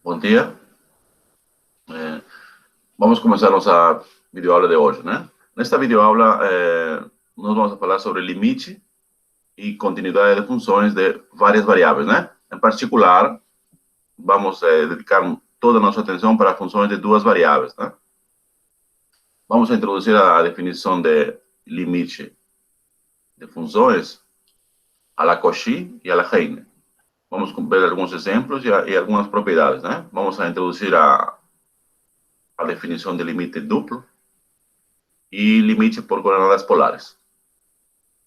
Bom dia. Vamos começar nossa videoaula de hoje, né? Nesta videoaula, nós vamos falar sobre limite e continuidade de funções de várias variáveis, né? Em particular, vamos dedicar toda a nossa atenção para funções de duas variáveis, né? Vamos introduzir a definição de limite de funções a la Cauchy e a la Heine. Vamos ver alguns exemplos e algumas propriedades, né? Vamos introduzir a definição de limite duplo e limite por coordenadas polares.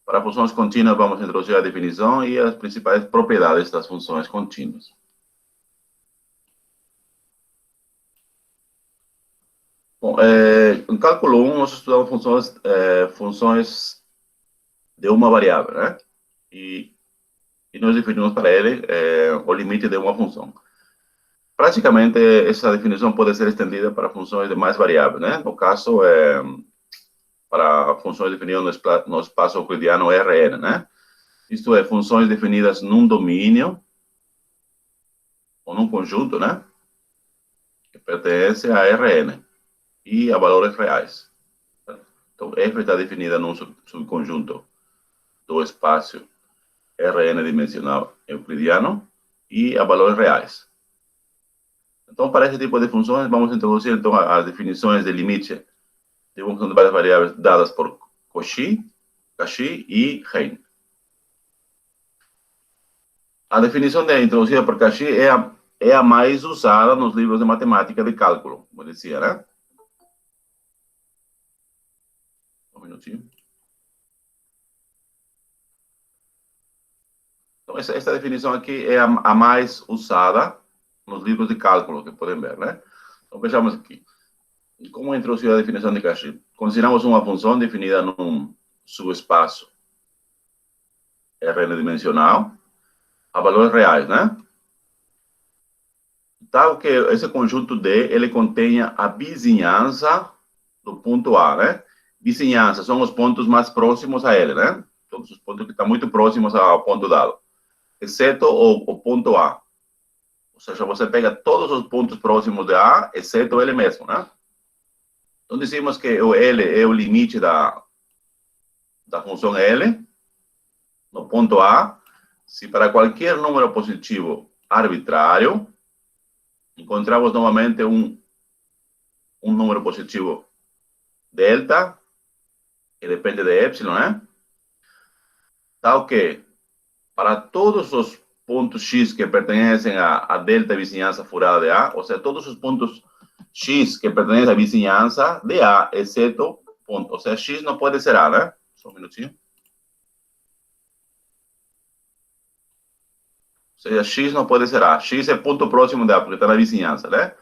Para funções contínuas, vamos introduzir a definição e as principais propriedades das funções contínuas. Bom, em cálculo 1, nós estudamos funções de uma variável, né? E nós definimos para ele o limite de uma função. Praticamente, essa definição pode ser estendida para funções de mais variáveis, né? No caso, para funções definidas no espaço euclidiano Rn, né? Isto é, funções definidas num domínio ou num conjunto, né? Que pertence a Rn e a valores reais. Então, F está definida num subconjunto do espaço Rn dimensional euclidiano e a valores reais. Então, para esse tipo de funções, vamos introduzir então as definições de limite de uma função de várias variáveis dadas por Cauchy e Heine. A definição introduzida por Cauchy é a mais usada nos livros de matemática de cálculo, como eu dizia, né? Um minutinho. Então, essa definição aqui é a mais usada nos livros de cálculo, que podem ver, né? Então, vejamos aqui. Como introduzir a definição de Cauchy? Consideramos uma função definida num subespaço Rn dimensional a valores reais, né? Tal que esse conjunto D, ele contenha a vizinhança do ponto A, né? Vizinhança são os pontos mais próximos a ele, né? Todos os pontos que estão muito próximos ao ponto dado, exceto o ponto A. Ou seja, você pega todos os pontos próximos de A, exceto ele mesmo, né? Então, dizemos que o L é o limite da função L no ponto A, se para qualquer número positivo arbitrário, encontramos novamente um número positivo delta, que depende de epsilon, né? Tal que, para todos os pontos x que pertencem a delta vizinhança furada de A, ou seja, todos os pontos x que pertencem à vizinhança de A, exceto ponto, ou seja, x não pode ser A, né? Só um minutinho. Ou seja, x não pode ser A. X é ponto próximo de A, porque está na vizinhança, né?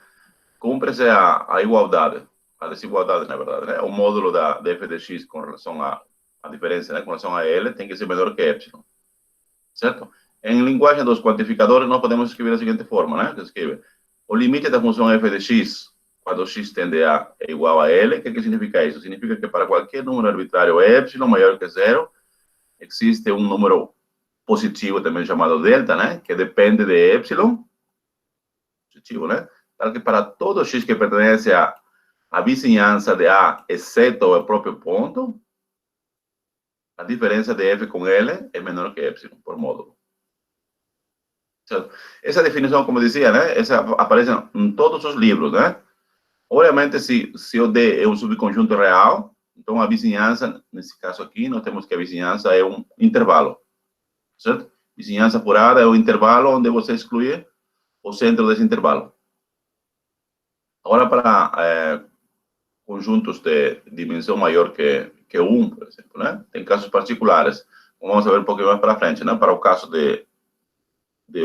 Cumpre-se a igualdade, a desigualdade, na verdade, né? O módulo da f de x com relação a diferença, né? Com relação a L, tem que ser menor que epsilon. Certo? Em linguagem dos quantificadores, nós podemos escrever da seguinte forma, né? Escreve o limite da função f de x, quando x tende a é igual a L, o que significa isso? Significa que para qualquer número arbitrário epsilon maior que zero, existe um número positivo, também chamado delta, né? Que depende de epsilon, positivo, né? Tal que para todo x que pertence à vizinhança de A, exceto o próprio ponto, a diferença de f com L é menor que epsilon, por módulo. Certo? Essa definição, como dizia, né? Essa aparece em todos os livros, né? Obviamente, se o D é um subconjunto real, então a vizinhança, nesse caso aqui, nós temos que a vizinhança é um intervalo, certo? Vizinhança furada é o intervalo onde você exclui o centro desse intervalo. Agora, para conjuntos de dimensão maior que 1, por exemplo, né? Tem casos particulares. Vamos ver um pouquinho mais para frente, né? Para o caso de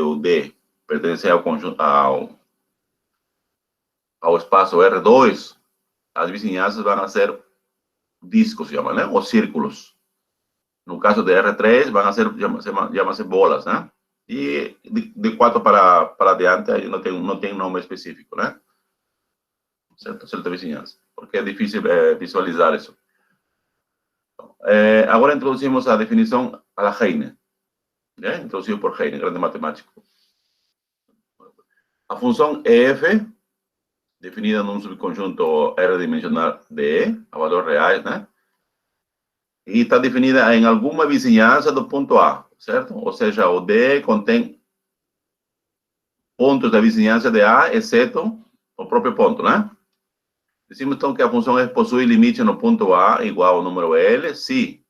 o D pertencer ao conjunto, ao espaço R2, as vizinhanças vão ser discos, chama, né? Ou círculos. No caso de R3, vão ser, chama-se bolas, né? E de 4 para adiante, aí não tem nome específico, né? Certa vizinhança, porque é difícil visualizar isso. Então, agora introduzimos a definição a la Heine, né? Introduzido por Heine, grande matemático. A função f, definida num subconjunto R dimensional D, a valores reais, né? E está definida em alguma vizinhança do ponto A, certo? Ou seja, o D contém pontos da vizinhança de A, exceto o próprio ponto, né? Decimos então que a função f possui limite no ponto A igual ao número L, se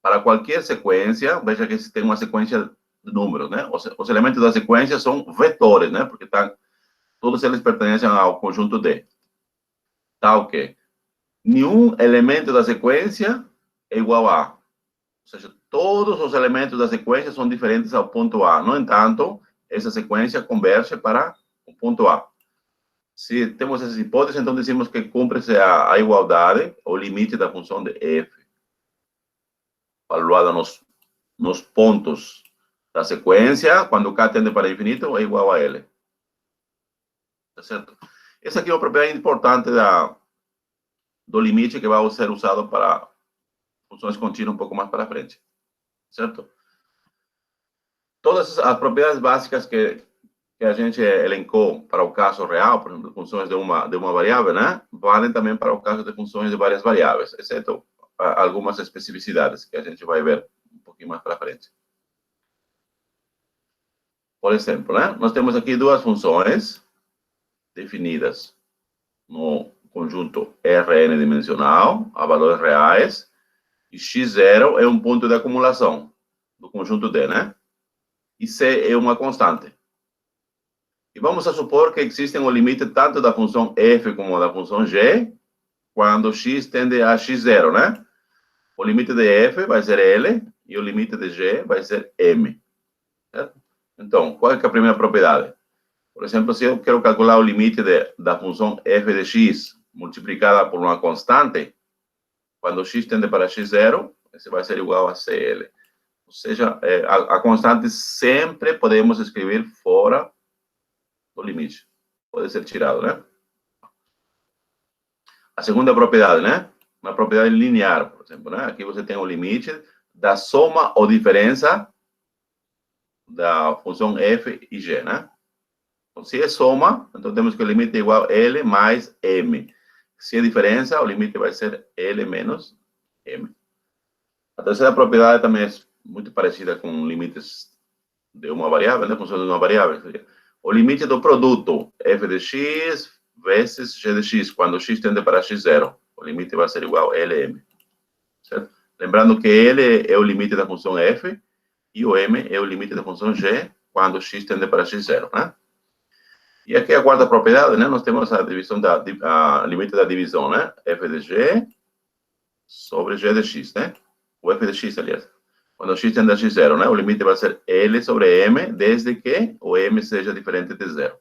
para qualquer sequência, veja que se tem uma sequência de números, né? Os elementos da sequência são vetores, né? Porque todos eles pertencem ao conjunto D. Tá ok? Nenhum elemento da sequência é igual a. Ou seja, todos os elementos da sequência são diferentes ao ponto A. No entanto, essa sequência converge para o ponto A. Se temos essas hipóteses, então dizemos que cumpre-se a igualdade, o limite da função de f, valuada nos pontos da sequência, quando k tende para infinito, é igual a L. Tá certo? Essa aqui é uma propriedade importante do limite que vai ser usado para funções contínuas um pouco mais para frente. Certo? Todas as propriedades básicas que a gente elencou para o caso real, por exemplo, funções de uma variável, né? Valem também para o caso de funções de várias variáveis, exceto algumas especificidades que a gente vai ver um pouquinho mais para frente. Por exemplo, né? Nós temos aqui duas funções definidas no conjunto Rn dimensional, a valores reais, e x0 é um ponto de acumulação do conjunto D, né? E C é uma constante. E vamos a supor que existem o limite tanto da função f como da função g, quando x tende a x0, né? O limite de f vai ser L e o limite de g vai ser M. Certo? Então, qual é a primeira propriedade? Por exemplo, se eu quero calcular o limite da função f de x multiplicada por uma constante, quando x tende para x0, esse vai ser igual a CL. Ou seja, a constante sempre podemos escrever fora do limite. Pode ser tirado, né? A segunda propriedade, né? Uma propriedade linear, por exemplo, né? Aqui você tem o limite da soma ou diferença da função f e g, né? Então, se é soma, então temos que o limite é igual a L mais M. Se é diferença, o limite vai ser L menos M. A terceira propriedade também é muito parecida com limites de uma variável, né? Função de uma variável. O limite do produto f de x vezes g de x, quando x tende para x0. O limite vai ser igual a LM. Certo? Lembrando que L é o limite da função f e o M é o limite da função g quando x tende para x0, né? E aqui a quarta propriedade, né? Nós temos a divisão a limite da divisão, né? f de g sobre g de x, né? O f de x, aliás. Quando x tende a x0, né? O limite vai ser L sobre M, desde que o M seja diferente de 0.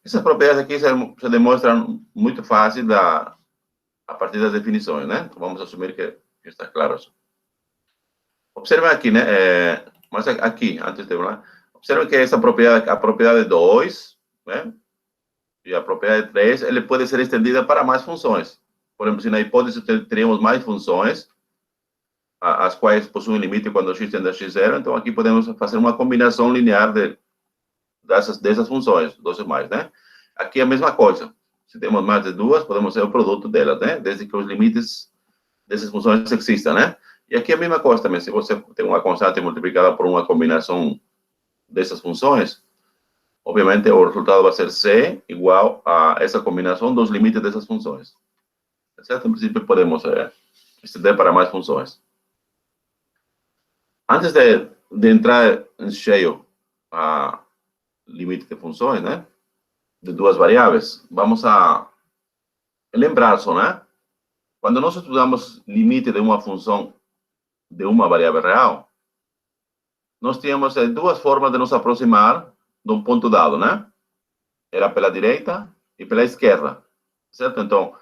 Essas propriedades aqui se demonstram muito fácil a partir das definições, né? Então, vamos assumir que está claro isso. Observe aqui, né? Mas aqui, antes de lá, observe que essa propriedade, a propriedade 2, né? E a propriedade 3, ele pode ser estendida para mais funções. Por exemplo, se na hipótese teríamos mais funções, as quais possuem limite quando x tende a x0, então aqui podemos fazer uma combinação linear dessas funções, 2 ou mais, né? Aqui é a mesma coisa. Se temos mais de duas, podemos ser o produto delas, né? Desde que os limites dessas funções existam, né? E aqui é a mesma coisa também. Se você tem uma constante multiplicada por uma combinação dessas funções, obviamente o resultado vai ser C igual a essa combinação dos limites dessas funções. Certo? Em princípio, podemos estender para mais funções. Antes de entrar em cheio a limite de funções, né? De duas variáveis, vamos a lembrar só, né? Quando nós estudamos limite de uma função de uma variável real, nós tínhamos duas formas de nos aproximar de um ponto dado, né? Era pela direita e pela esquerda, certo? Então,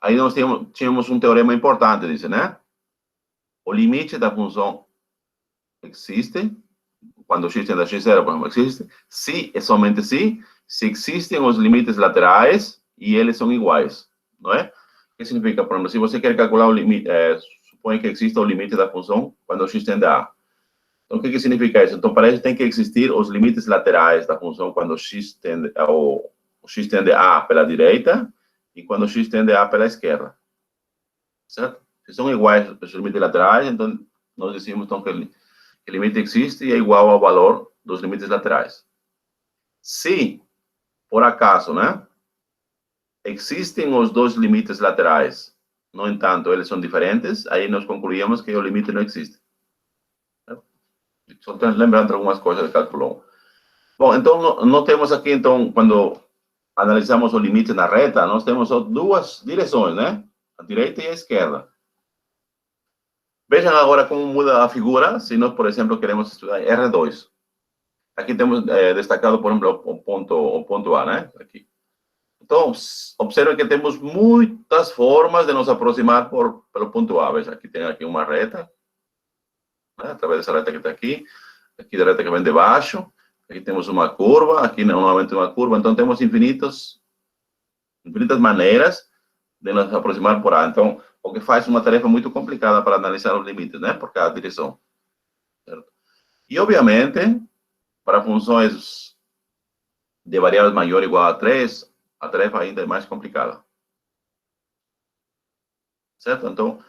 aí nós tínhamos um teorema importante, diz, né? O limite da função existe, quando x tende a x0, por exemplo, existe, se e somente se existem os limites laterais e eles são iguais, não é? O que significa, por exemplo, se você quer calcular o limite, supõe que exista o limite da função quando x tende a A. Então, o que significa isso? Então, para isso tem que existir os limites laterais da função quando x tende a pela direita e quando x tende a pela esquerda. Certo? Se são iguais os limites laterais, então nós dizemos então, que o limite existe e é igual ao valor dos limites laterais. Se, por acaso, né, existem os dois limites laterais, no entanto, eles são diferentes, aí nós concluímos que o limite não existe. Só lembrando algumas coisas de cálculo 1. Bom, então, nós temos aqui, então, quando analisamos o limite na reta, nós temos duas direções, né? A direita e a esquerda. Vejam agora como muda a figura, se nós, por exemplo, queremos estudar R2. Aqui temos destacado, por exemplo, o ponto A, né? Aqui. Então, observe que temos muitas formas de nos aproximar pelo ponto A. Veja, aqui tem aqui uma reta, né? Através dessa reta que está aqui da reta que vem de baixo. Aqui temos uma curva, aqui novamente uma curva. Então, temos infinitas maneiras de nos aproximar por A. Então, o que faz uma tarefa muito complicada para analisar os limites, né? Por cada direção. Certo? E, obviamente, para funções de variáveis maior ou igual a 3, a tarefa ainda é mais complicada. Certo? Então,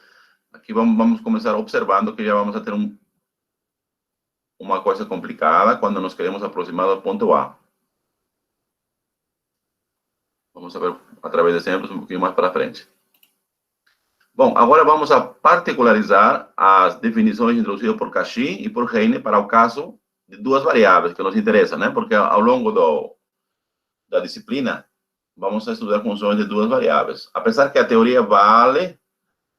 aqui vamos começar observando que já vamos a ter uma coisa complicada quando nos queremos aproximar do ponto A. Vamos ver através de exemplos um pouquinho mais para frente. Bom, agora vamos a particularizar as definições introduzidas por Cauchy e por Heine para o caso de duas variáveis que nos interessam, né? Porque ao longo da disciplina, vamos a estudar funções de duas variáveis. Apesar que a teoria vale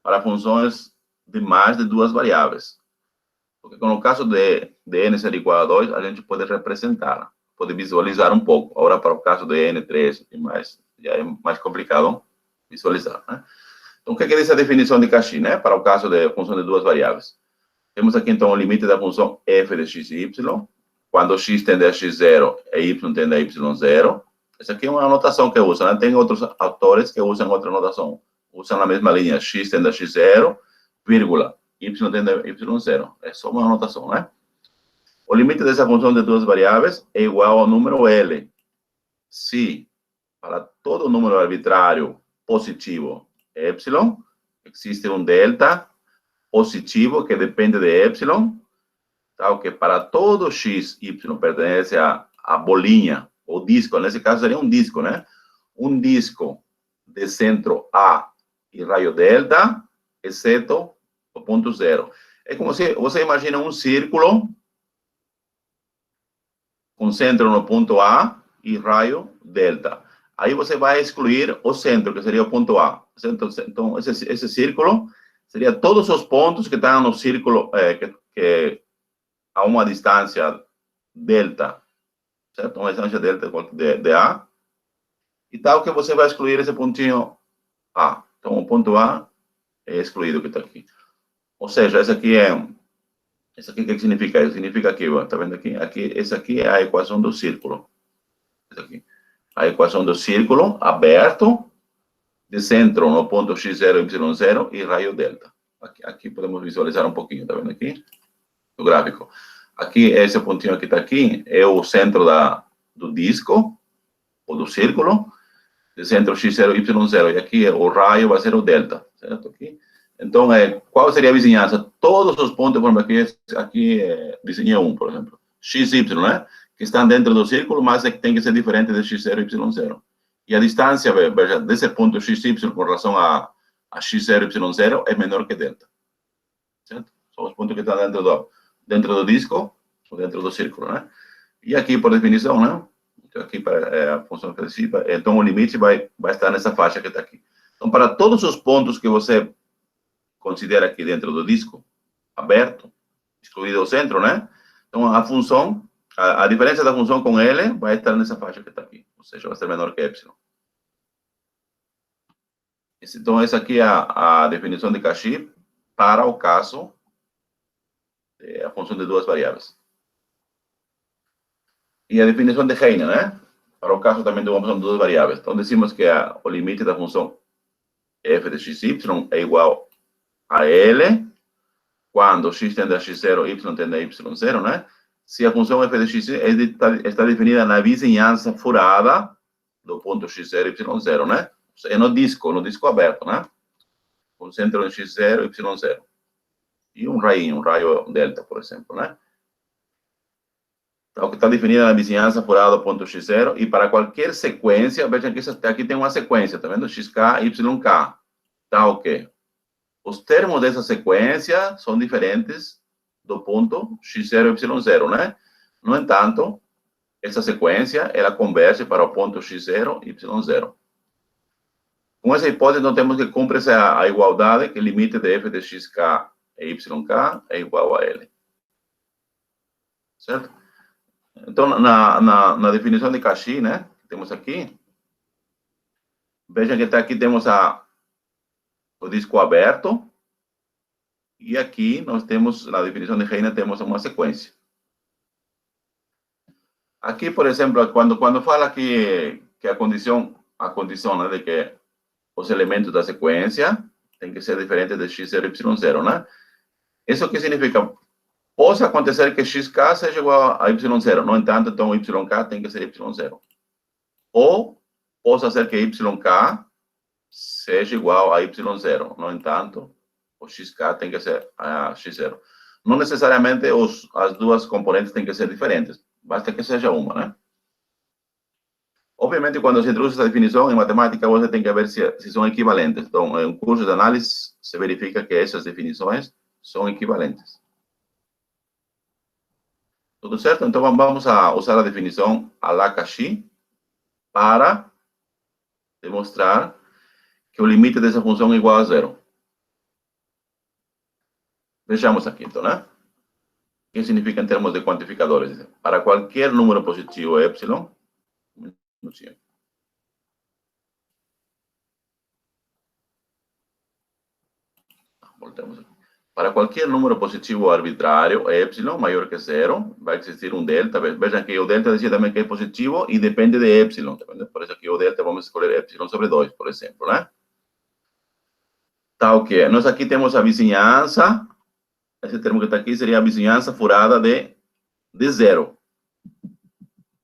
para funções de mais de duas variáveis. Porque no caso de n ser igual a 2, a gente pode representar, pode visualizar um pouco. Agora, para o caso de n3 e mais, já é mais complicado visualizar, né? Então, o que diz a definição de Cauchy, né? Para o caso de função de duas variáveis. Temos aqui, então, o limite da função f de x e y, quando x tende a x0 e y tende a y0. Essa aqui é uma anotação que eu uso, né? Tem outros autores que usam outra anotação. Usam a mesma linha, x tende a x0, vírgula, y tende a y0. É só uma anotação, né? O limite dessa função de duas variáveis é igual ao número L. Se, para todo número arbitrário positivo epsilon, existe um delta positivo que depende de epsilon, tal que para todo x, y pertence a bolinha, ou disco, nesse caso seria um disco, né? Um disco de centro A e raio delta, exceto o ponto zero. É como se você imagina um círculo com centro no ponto A e raio delta. Aí você vai excluir o centro, que seria o ponto A. Então, esse círculo seria todos os pontos que estão no círculo, que a uma distância delta, certo? Uma distância delta de A. E tal que você vai excluir esse pontinho A. Então, o ponto A é excluído que está aqui. Ou seja, isso aqui o que significa? Isso significa que, está vendo aqui? Essa aqui é a equação do círculo. Essa aqui. A equação do círculo aberto, de centro no ponto x0, y0 e raio delta. Aqui podemos visualizar um pouquinho, está vendo aqui? No gráfico. Aqui, esse pontinho que está aqui, é o centro do disco, ou do círculo, de centro x0, y0. E aqui, o raio vai ser o delta, certo? Aqui. Então, qual seria a vizinhança? Todos os pontos, por exemplo, aqui desenhei um, por exemplo. x, y, né? Que estão dentro do círculo, mas tem que ser diferente de x0 e y0. E a distância, veja, desse ponto x, y com relação a x0 e y0 é menor que delta. Certo? São os pontos que estão dentro do disco ou dentro do círculo, né? E aqui, por definição, né? Aqui para a função que antecipa, então o limite vai estar nessa faixa que está aqui. Então, para todos os pontos que você considera aqui dentro do disco, aberto, excluído o centro, né? Então, a função, a diferença da função com L vai estar nessa faixa que está aqui, ou seja, vai ser menor que epsilon. Então, essa aqui é a definição de Cauchy para o caso a função de duas variáveis. E a definição de Heine, né? Para o caso também de uma função de duas variáveis. Então, decimos que o limite da função f de xy é igual a L quando x tende a x0, y tende a y0, né? Se a função f de x está definida na vizinhança furada do ponto x0, y0, né? É no disco aberto, né? Com centro em x0, y0. E um raio delta, por exemplo, né? Então, que está definida na vizinhança furada do ponto x0, e para qualquer sequência, vejam que aqui tem uma sequência, tá vendo? xk, yk. Tá ok. Os termos dessa sequência são diferentes do ponto x0, y0, né? No entanto, essa sequência, ela converge para o ponto x0, y0. Com essa hipótese, então, temos que cumprir a igualdade, que o limite de f de xk e yk é igual a L. Certo? Então, na definição de Cauchy, né, que temos aqui, vejam que aqui temos o disco aberto, e aqui nós temos, na definição de Heine, temos uma sequência. Aqui, por exemplo, quando fala que a condição, né, de que os elementos da sequência têm que ser diferentes de x0 e y0, né? Isso que significa? Pode acontecer que xk seja igual a y0, no entanto, então yk tem que ser y0. Ou pode ser que yk seja igual a y0, no entanto, o xk tem que ser x0. Não necessariamente as duas componentes têm que ser diferentes, basta que seja uma, né? Obviamente, quando se introduz essa definição em matemática, você tem que ver se são equivalentes. Então, em um curso de análise, se verifica que essas definições são equivalentes. Tudo certo? Então, vamos a usar a definição à la Cauchy para demonstrar que o limite dessa função é igual a zero. Vejamos aqui, então, né? O que significa em termos de quantificadores? Para qualquer número positivo y, voltamos aqui. Para qualquer número positivo arbitrário, y maior que zero, vai existir um delta. Vejam que o delta dizia também que é positivo e depende de y. Por isso aqui o delta vamos escolher y sobre 2, por exemplo, né? Tá ok. Nós aqui temos a vizinhança. Esse termo que está aqui seria a vizinhança furada de zero.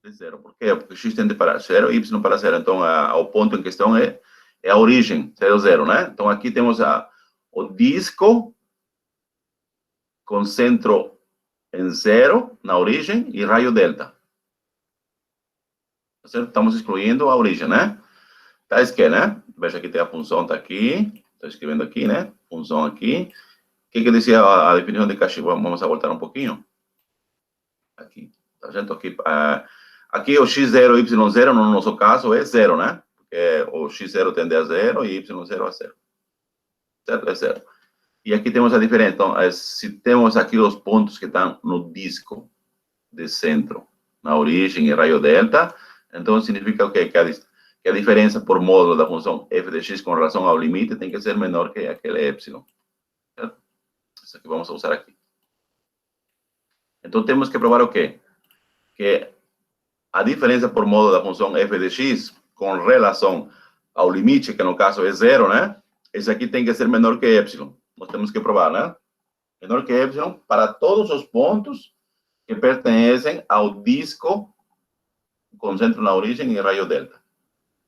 De zero. Por quê? Porque x tende para zero, y para zero. Então, o ponto em questão é a origem, 0, 0, né? Então, aqui temos o disco com centro em zero, na origem, e raio delta. Certo? Estamos excluindo a origem, né? Tá que, né? Veja que tem a função, tá aqui. Estou escrevendo aqui, né? Função aqui. O que dizia a definição de Cauchy? Vamos a voltar um pouquinho. Aqui. Tá vendo? Aqui o x0 e y0, no nosso caso, é zero, né? Porque o x0 tende a zero e y0 a zero. Certo? É zero. E aqui temos a diferença. Então, se temos aqui os pontos que estão no disco de centro, na origem e raio delta, então significa o quê? Que a diferença por módulo da função f de x com relação ao limite tem que ser menor que aquele epsilon. Certo? Isso aqui vamos usar aqui. Então, temos que provar o quê? Que a diferença por módulo da função f de x com relação ao limite, que no caso é zero, né? Esse aqui tem que ser menor que epsilon. Nós temos que provar, né? Menor que epsilon para todos os pontos que pertencem ao disco com centro na origem e raio delta.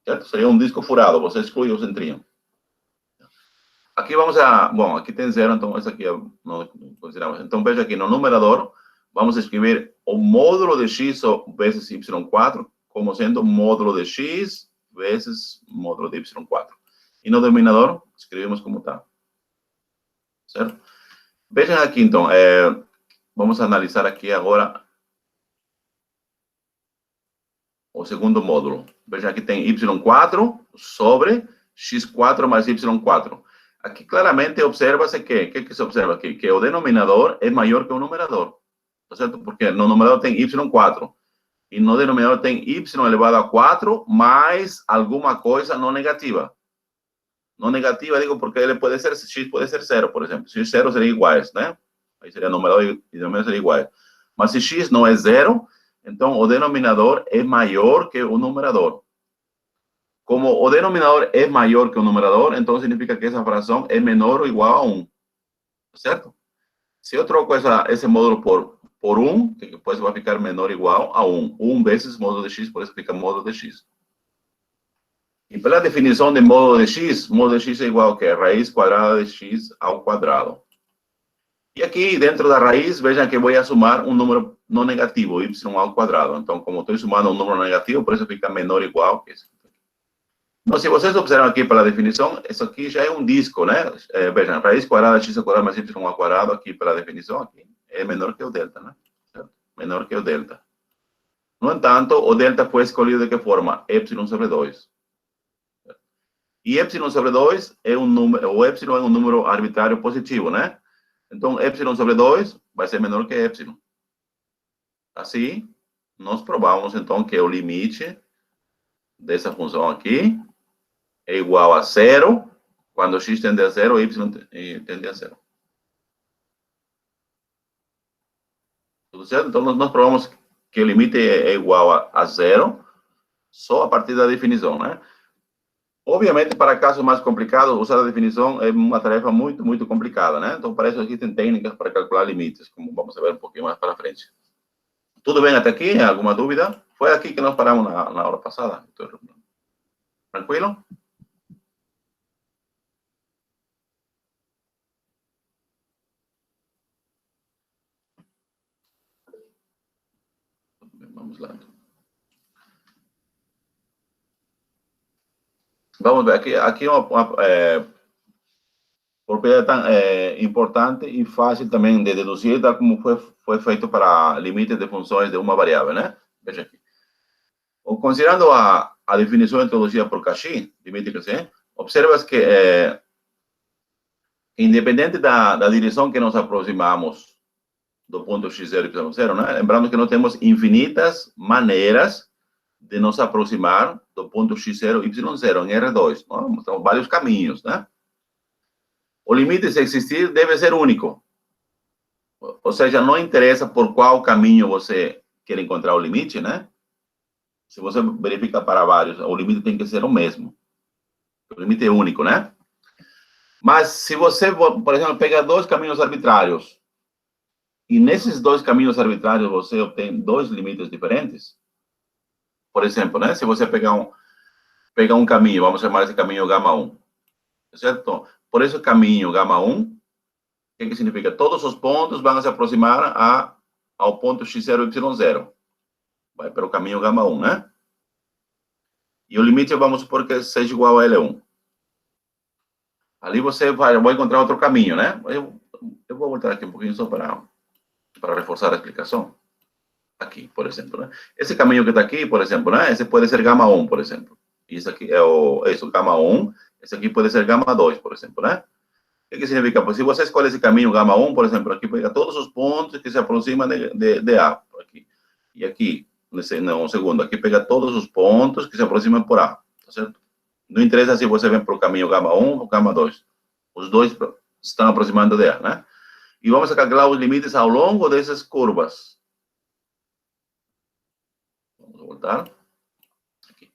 Certo? Seria um disco furado, você exclui o centrinho. Aqui vamos bom, aqui tem zero, então esse aqui não consideramos. Então, veja aqui no numerador, vamos escrever o módulo de x vezes y4 como sendo módulo de x vezes módulo de y4. E no denominador, escrevemos como está. Certo? Vejam aqui, então, vamos analisar aqui agora o segundo módulo. Vejam aqui tem y4 sobre x4 mais y4. Aqui claramente observa-se que se observa aqui? Que o denominador é maior que o numerador. Tá certo? Porque no numerador tem y4. E no denominador tem y elevado a 4 mais alguma coisa não negativa. Não negativa, digo, porque ele pode ser, x pode ser 0, por exemplo. Se 0 seria iguais, né? Aí seria numerador e denominador seria iguais. Mas se x não é 0, então o denominador é maior que o numerador. Como o denominador é maior que o numerador, então significa que essa fração é menor ou igual a 1. Certo? Se eu troco esse módulo por 1, que depois vai ficar menor ou igual a 1. 1 vezes módulo de x, por isso fica módulo de x. E pela definição de módulo de x é igual a quê? Raiz quadrada de x ao quadrado. E aqui, dentro da raiz, vejam que vou somar um número não negativo, y ao quadrado. Então, como estou somando um número negativo, por isso fica menor ou igual que isso. Então, se vocês observam aqui pela definição, isso aqui já é um disco, né? Vejam, raiz quadrada de x ao quadrado mais y ao quadrado, aqui pela definição, aqui, é menor que o delta, né? Certo? Menor que o delta. No entanto, o delta foi escolhido de que forma? Epsilon sobre 2. E epsilon sobre 2 é um número, o epsilon é um número arbitrário positivo, né? Então, epsilon sobre 2 vai ser menor que epsilon. Assim, nós provamos, então, que o limite dessa função aqui é igual a 0 quando x tende a 0 e y tende a 0. Tudo certo? Então, nós provamos que o limite é igual a 0 só a partir da definição, né? Obviamente, para casos mais complicados, usar a definição é uma tarefa muito, muito complicada, né? Então, para isso existem técnicas para calcular limites, como vamos ver um pouquinho mais para frente. Tudo bem até aqui? Alguma dúvida? Foi aqui que nós paramos na hora passada. Tranquilo? Vamos lá. Vamos ver, aqui é uma propriedade tão importante e fácil também de deduzir, tal como foi feito para limites de funções de uma variável, né? Veja aqui. Considerando a definição introduzida por Cauchy, limite que observas que, independente da direção que nos aproximamos do ponto x0 e y0, né? Lembrando que nós temos infinitas maneiras de nos aproximar do ponto x0 e y0 em R2. Não? Temos vários caminhos, né? O limite, se existir, deve ser único. Ou seja, não interessa por qual caminho você quer encontrar o limite, né? Se você verifica para vários, o limite tem que ser o mesmo. O limite é único, né? Mas se você, por exemplo, pega dois caminhos arbitrários, e nesses dois caminhos arbitrários você obtém dois limites diferentes, por exemplo, né? Se você pegar um caminho, vamos chamar esse caminho gama 1, certo? Por esse caminho gama 1, o que significa? Todos os pontos vão se aproximar ao ponto x0 e y0. Vai pelo caminho gama 1, né? E o limite, vamos supor que seja igual a L1. Ali você vai encontrar outro caminho, né? Eu vou voltar aqui um pouquinho só para reforçar a explicação. Aqui, por exemplo, né? Esse caminho que está aqui, por exemplo, né? Esse pode ser gama 1, por exemplo. Isso aqui é o gama 1. Esse aqui pode ser gama 2, por exemplo, né? O que significa? Pues, se você escolhe esse caminho gama 1, por exemplo, aqui pega todos os pontos que se aproximam de A. Aqui. E aqui, no segundo, aqui pega todos os pontos que se aproximam por A. Tá certo? Não interessa se você vem para o caminho gama 1 ou gama 2. Os dois estão aproximando de A, né? E vamos calcular os limites ao longo dessas curvas. Vamos voltar. Aqui.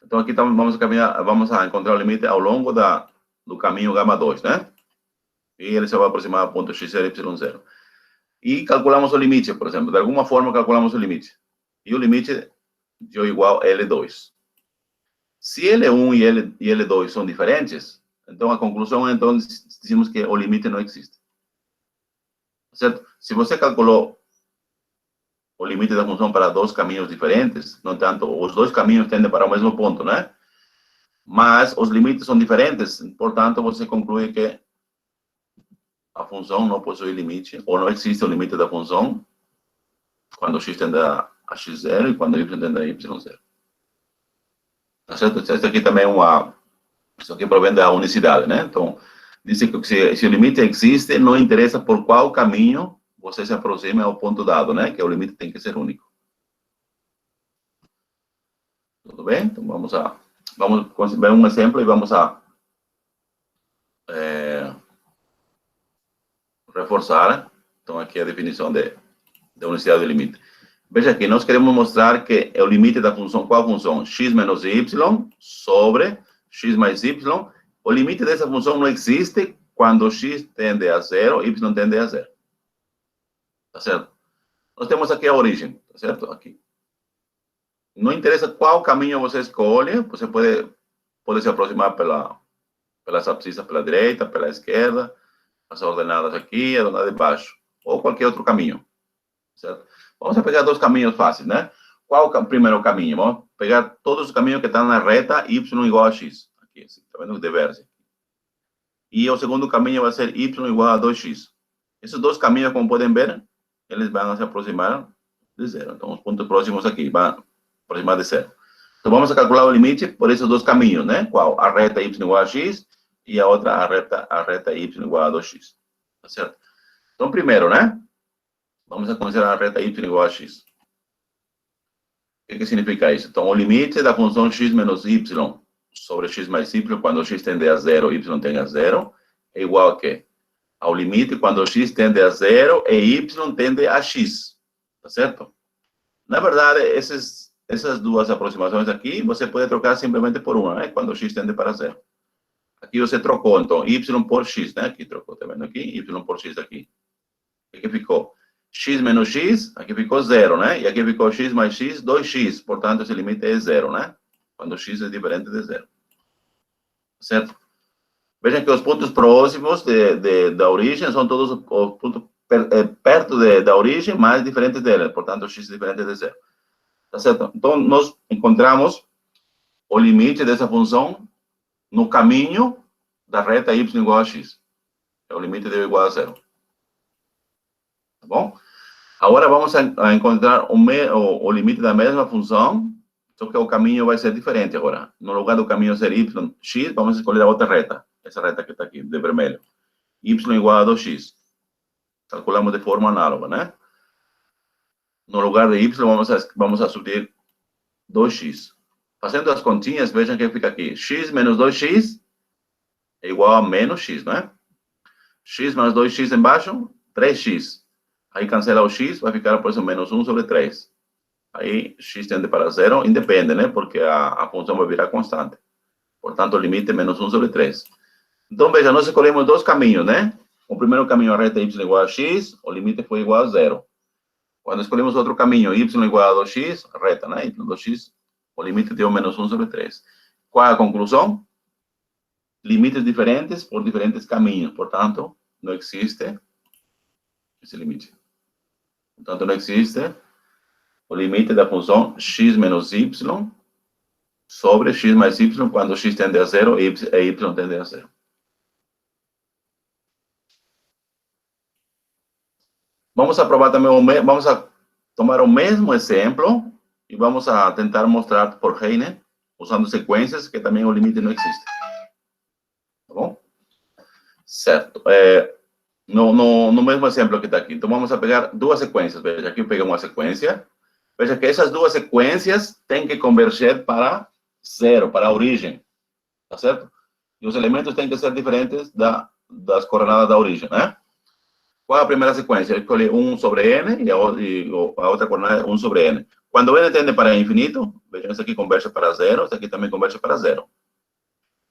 Então, aqui vamos encontrar o limite ao longo do caminho gama 2, né? E ele se vai aproximar ao ponto x0 e y0. E calculamos o limite, por exemplo. De alguma forma, calculamos o limite. E o limite deu igual a L2. Se L1 e L2 são diferentes, então a conclusão é, então, dizemos que o limite não existe. Certo? Se você calculou o limite da função para dois caminhos diferentes, no entanto, os dois caminhos tendem para o mesmo ponto, né? Mas os limites são diferentes, portanto, você conclui que a função não possui limite, ou não existe o limite da função quando x tende a x0 e quando y tende a y0. Tá certo? Isso aqui também é isso aqui provém da unicidade, né? Então, diz que se o limite existe, não interessa por qual caminho você se aproxima ao ponto dado, né? Que o limite tem que ser único. Tudo bem? Então, vamos ver um exemplo e vamos reforçar. Então, aqui a definição de unicidade do limite. Veja aqui, nós queremos mostrar que é o limite da função, qual função? X menos y sobre x mais y. O limite dessa função não existe quando x tende a 0 e y tende a 0. tá certo? Nós temos aqui a origem, tá certo? Aqui. Não interessa qual caminho você escolhe, você pode se aproximar pelas abscissas pela direita, pela esquerda, as ordenadas aqui, a ordenada de baixo, ou qualquer outro caminho, certo? Vamos pegar dois caminhos fáceis, né? Qual o primeiro caminho? Vamos pegar todos os caminhos que estão na reta y igual a x. Aqui, assim, tá vendo? Diverge. E o segundo caminho vai ser y igual a 2x. Esses dois caminhos, como podem ver, eles vão se aproximar de zero. Então, os pontos próximos aqui vão aproximar de zero. Então, vamos calcular o limite por esses dois caminhos, né? Qual? A reta y igual a x e a outra, a reta y igual a 2x. Tá certo? Então, primeiro, né? Vamos considerar a reta y igual a x. O que significa isso? Então, o limite da função x menos y sobre x mais y, quando x tende a zero, y tende a zero, é igual a quê? Ao limite quando x tende a zero e y tende a x. Tá certo? Na verdade, essas duas aproximações aqui, você pode trocar simplesmente por uma, né? Quando x tende para zero. Aqui você trocou, então, y por x, né? Aqui trocou, tá vendo aqui? Y por x aqui. O que ficou? X menos x, aqui ficou zero, né? E aqui ficou x mais x, 2x. Portanto, esse limite é zero, né? Quando x é diferente de zero. Certo? Vejam que os pontos próximos da origem são todos os pontos perto da origem, mais diferentes dela. Portanto, x é diferente de zero. Tá certo? Então, nós encontramos o limite dessa função no caminho da reta y igual a x. É o limite dele igual a zero. Tá bom? Agora vamos a encontrar o limite da mesma função, só que o caminho vai ser diferente agora. No lugar do caminho ser y, x, vamos escolher a outra reta. Essa reta que está aqui, de vermelho. Y igual a 2x. Calculamos de forma análoga, né? No lugar de y, vamos a subir 2x. Fazendo as continhas, vejam que fica aqui. X menos 2x é igual a menos x, não é? X mais 2x embaixo, 3x. Aí cancela o x, vai ficar por isso menos 1 sobre 3. Aí x tende para zero, independe, né? Porque a função vai virar constante. Portanto, o limite é menos 1 sobre 3. Então, veja, nós escolhemos dois caminhos, né? O primeiro caminho, a reta y igual a x, o limite foi igual a zero. Quando escolhemos outro caminho, y igual a 2x, reta, né? Y 2x, o limite deu menos 1 sobre 3. Qual é a conclusão? Limites diferentes por diferentes caminhos. Portanto, não existe esse limite. Portanto, não existe o limite da função x menos y sobre x mais y quando x tende a zero e y tende a zero. Vamos a provar também, vamos a tomar o mesmo exemplo e vamos a tentar mostrar por Heine, usando sequências, que também o limite não existe. Tá bom? Certo. No mesmo exemplo que está aqui. Então, vamos a pegar duas sequências. Veja, aqui eu peguei uma sequência. Veja que essas duas sequências têm que converger para zero, para a origem. Tá certo? E os elementos têm que ser diferentes das coordenadas da origem, né? Qual é a primeira sequência? Eu escolhi 1 sobre n e a outra coordenada é 1 sobre n. Quando n tende para infinito, vejam, isso aqui converge para zero, isso aqui também converge para zero.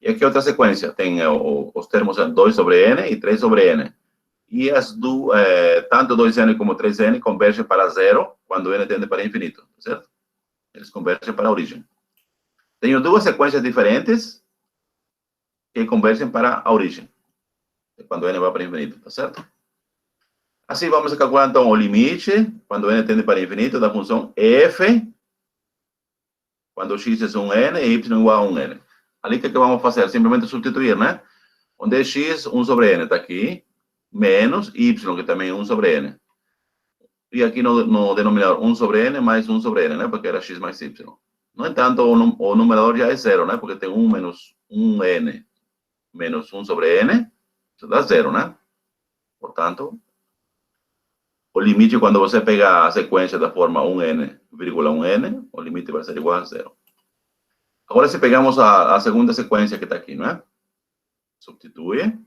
E aqui outra sequência, tem os termos 2 sobre n e 3 sobre n. E tanto 2n como 3n convergem para zero quando n tende para infinito, certo? Eles convergem para a origem. Tenho duas sequências diferentes que convergem para a origem, quando n vai para infinito, tá certo? Assim, vamos calcular, então, o limite, quando n tende para infinito, da função f, quando x é 1n e y igual a 1n. Ali, o que vamos fazer? Simplesmente substituir, né? Onde é x, 1 sobre n, está aqui, menos y, que também é 1 sobre n. E aqui no denominador, 1 sobre n mais 1 sobre n, né? Porque era x mais y. No entanto, o numerador já é zero, né? Porque tem 1 menos 1n menos 1 sobre n, isso dá zero, né? Portanto, o limite, quando você pegar a sequência da forma 1n, 1n, o limite vai ser igual a zero. Agora, se pegamos a segunda sequência que está aqui, não é? Substitui.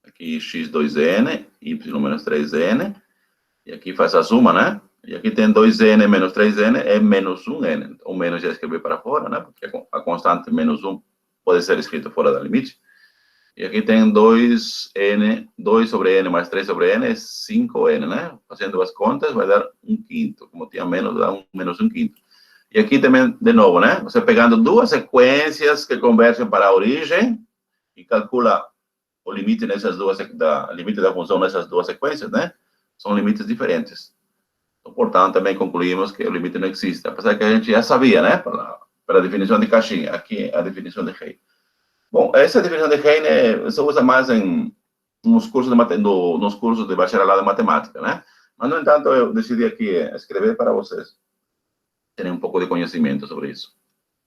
Aqui x2n, y menos 3n. E aqui faz a soma, né? E aqui tem 2n menos 3n, é menos 1n. O menos já escrevi para fora, né? Porque a constante menos 1 pode ser escrito fora do limite. E aqui tem 2n, 2 sobre n mais 3 sobre n é 5n, né? Fazendo as contas, vai dar 1/5. Como tinha menos, dá menos 1/5. E aqui também, de novo, né? Você pegando duas sequências que convergem para a origem e calcula o limite nessas duas, limite da função nessas duas sequências, né? São limites diferentes. Então, portanto, também concluímos que o limite não existe. Apesar que a gente já sabia, né? Para a definição de Cauchy. Aqui a definição de Hey. Bom, essa definição de Hey, né, se usa mais nos cursos nos cursos de bacharelado em matemática, né? Mas, no entanto, eu decidi aqui escrever para vocês terem um pouco de conhecimento sobre isso.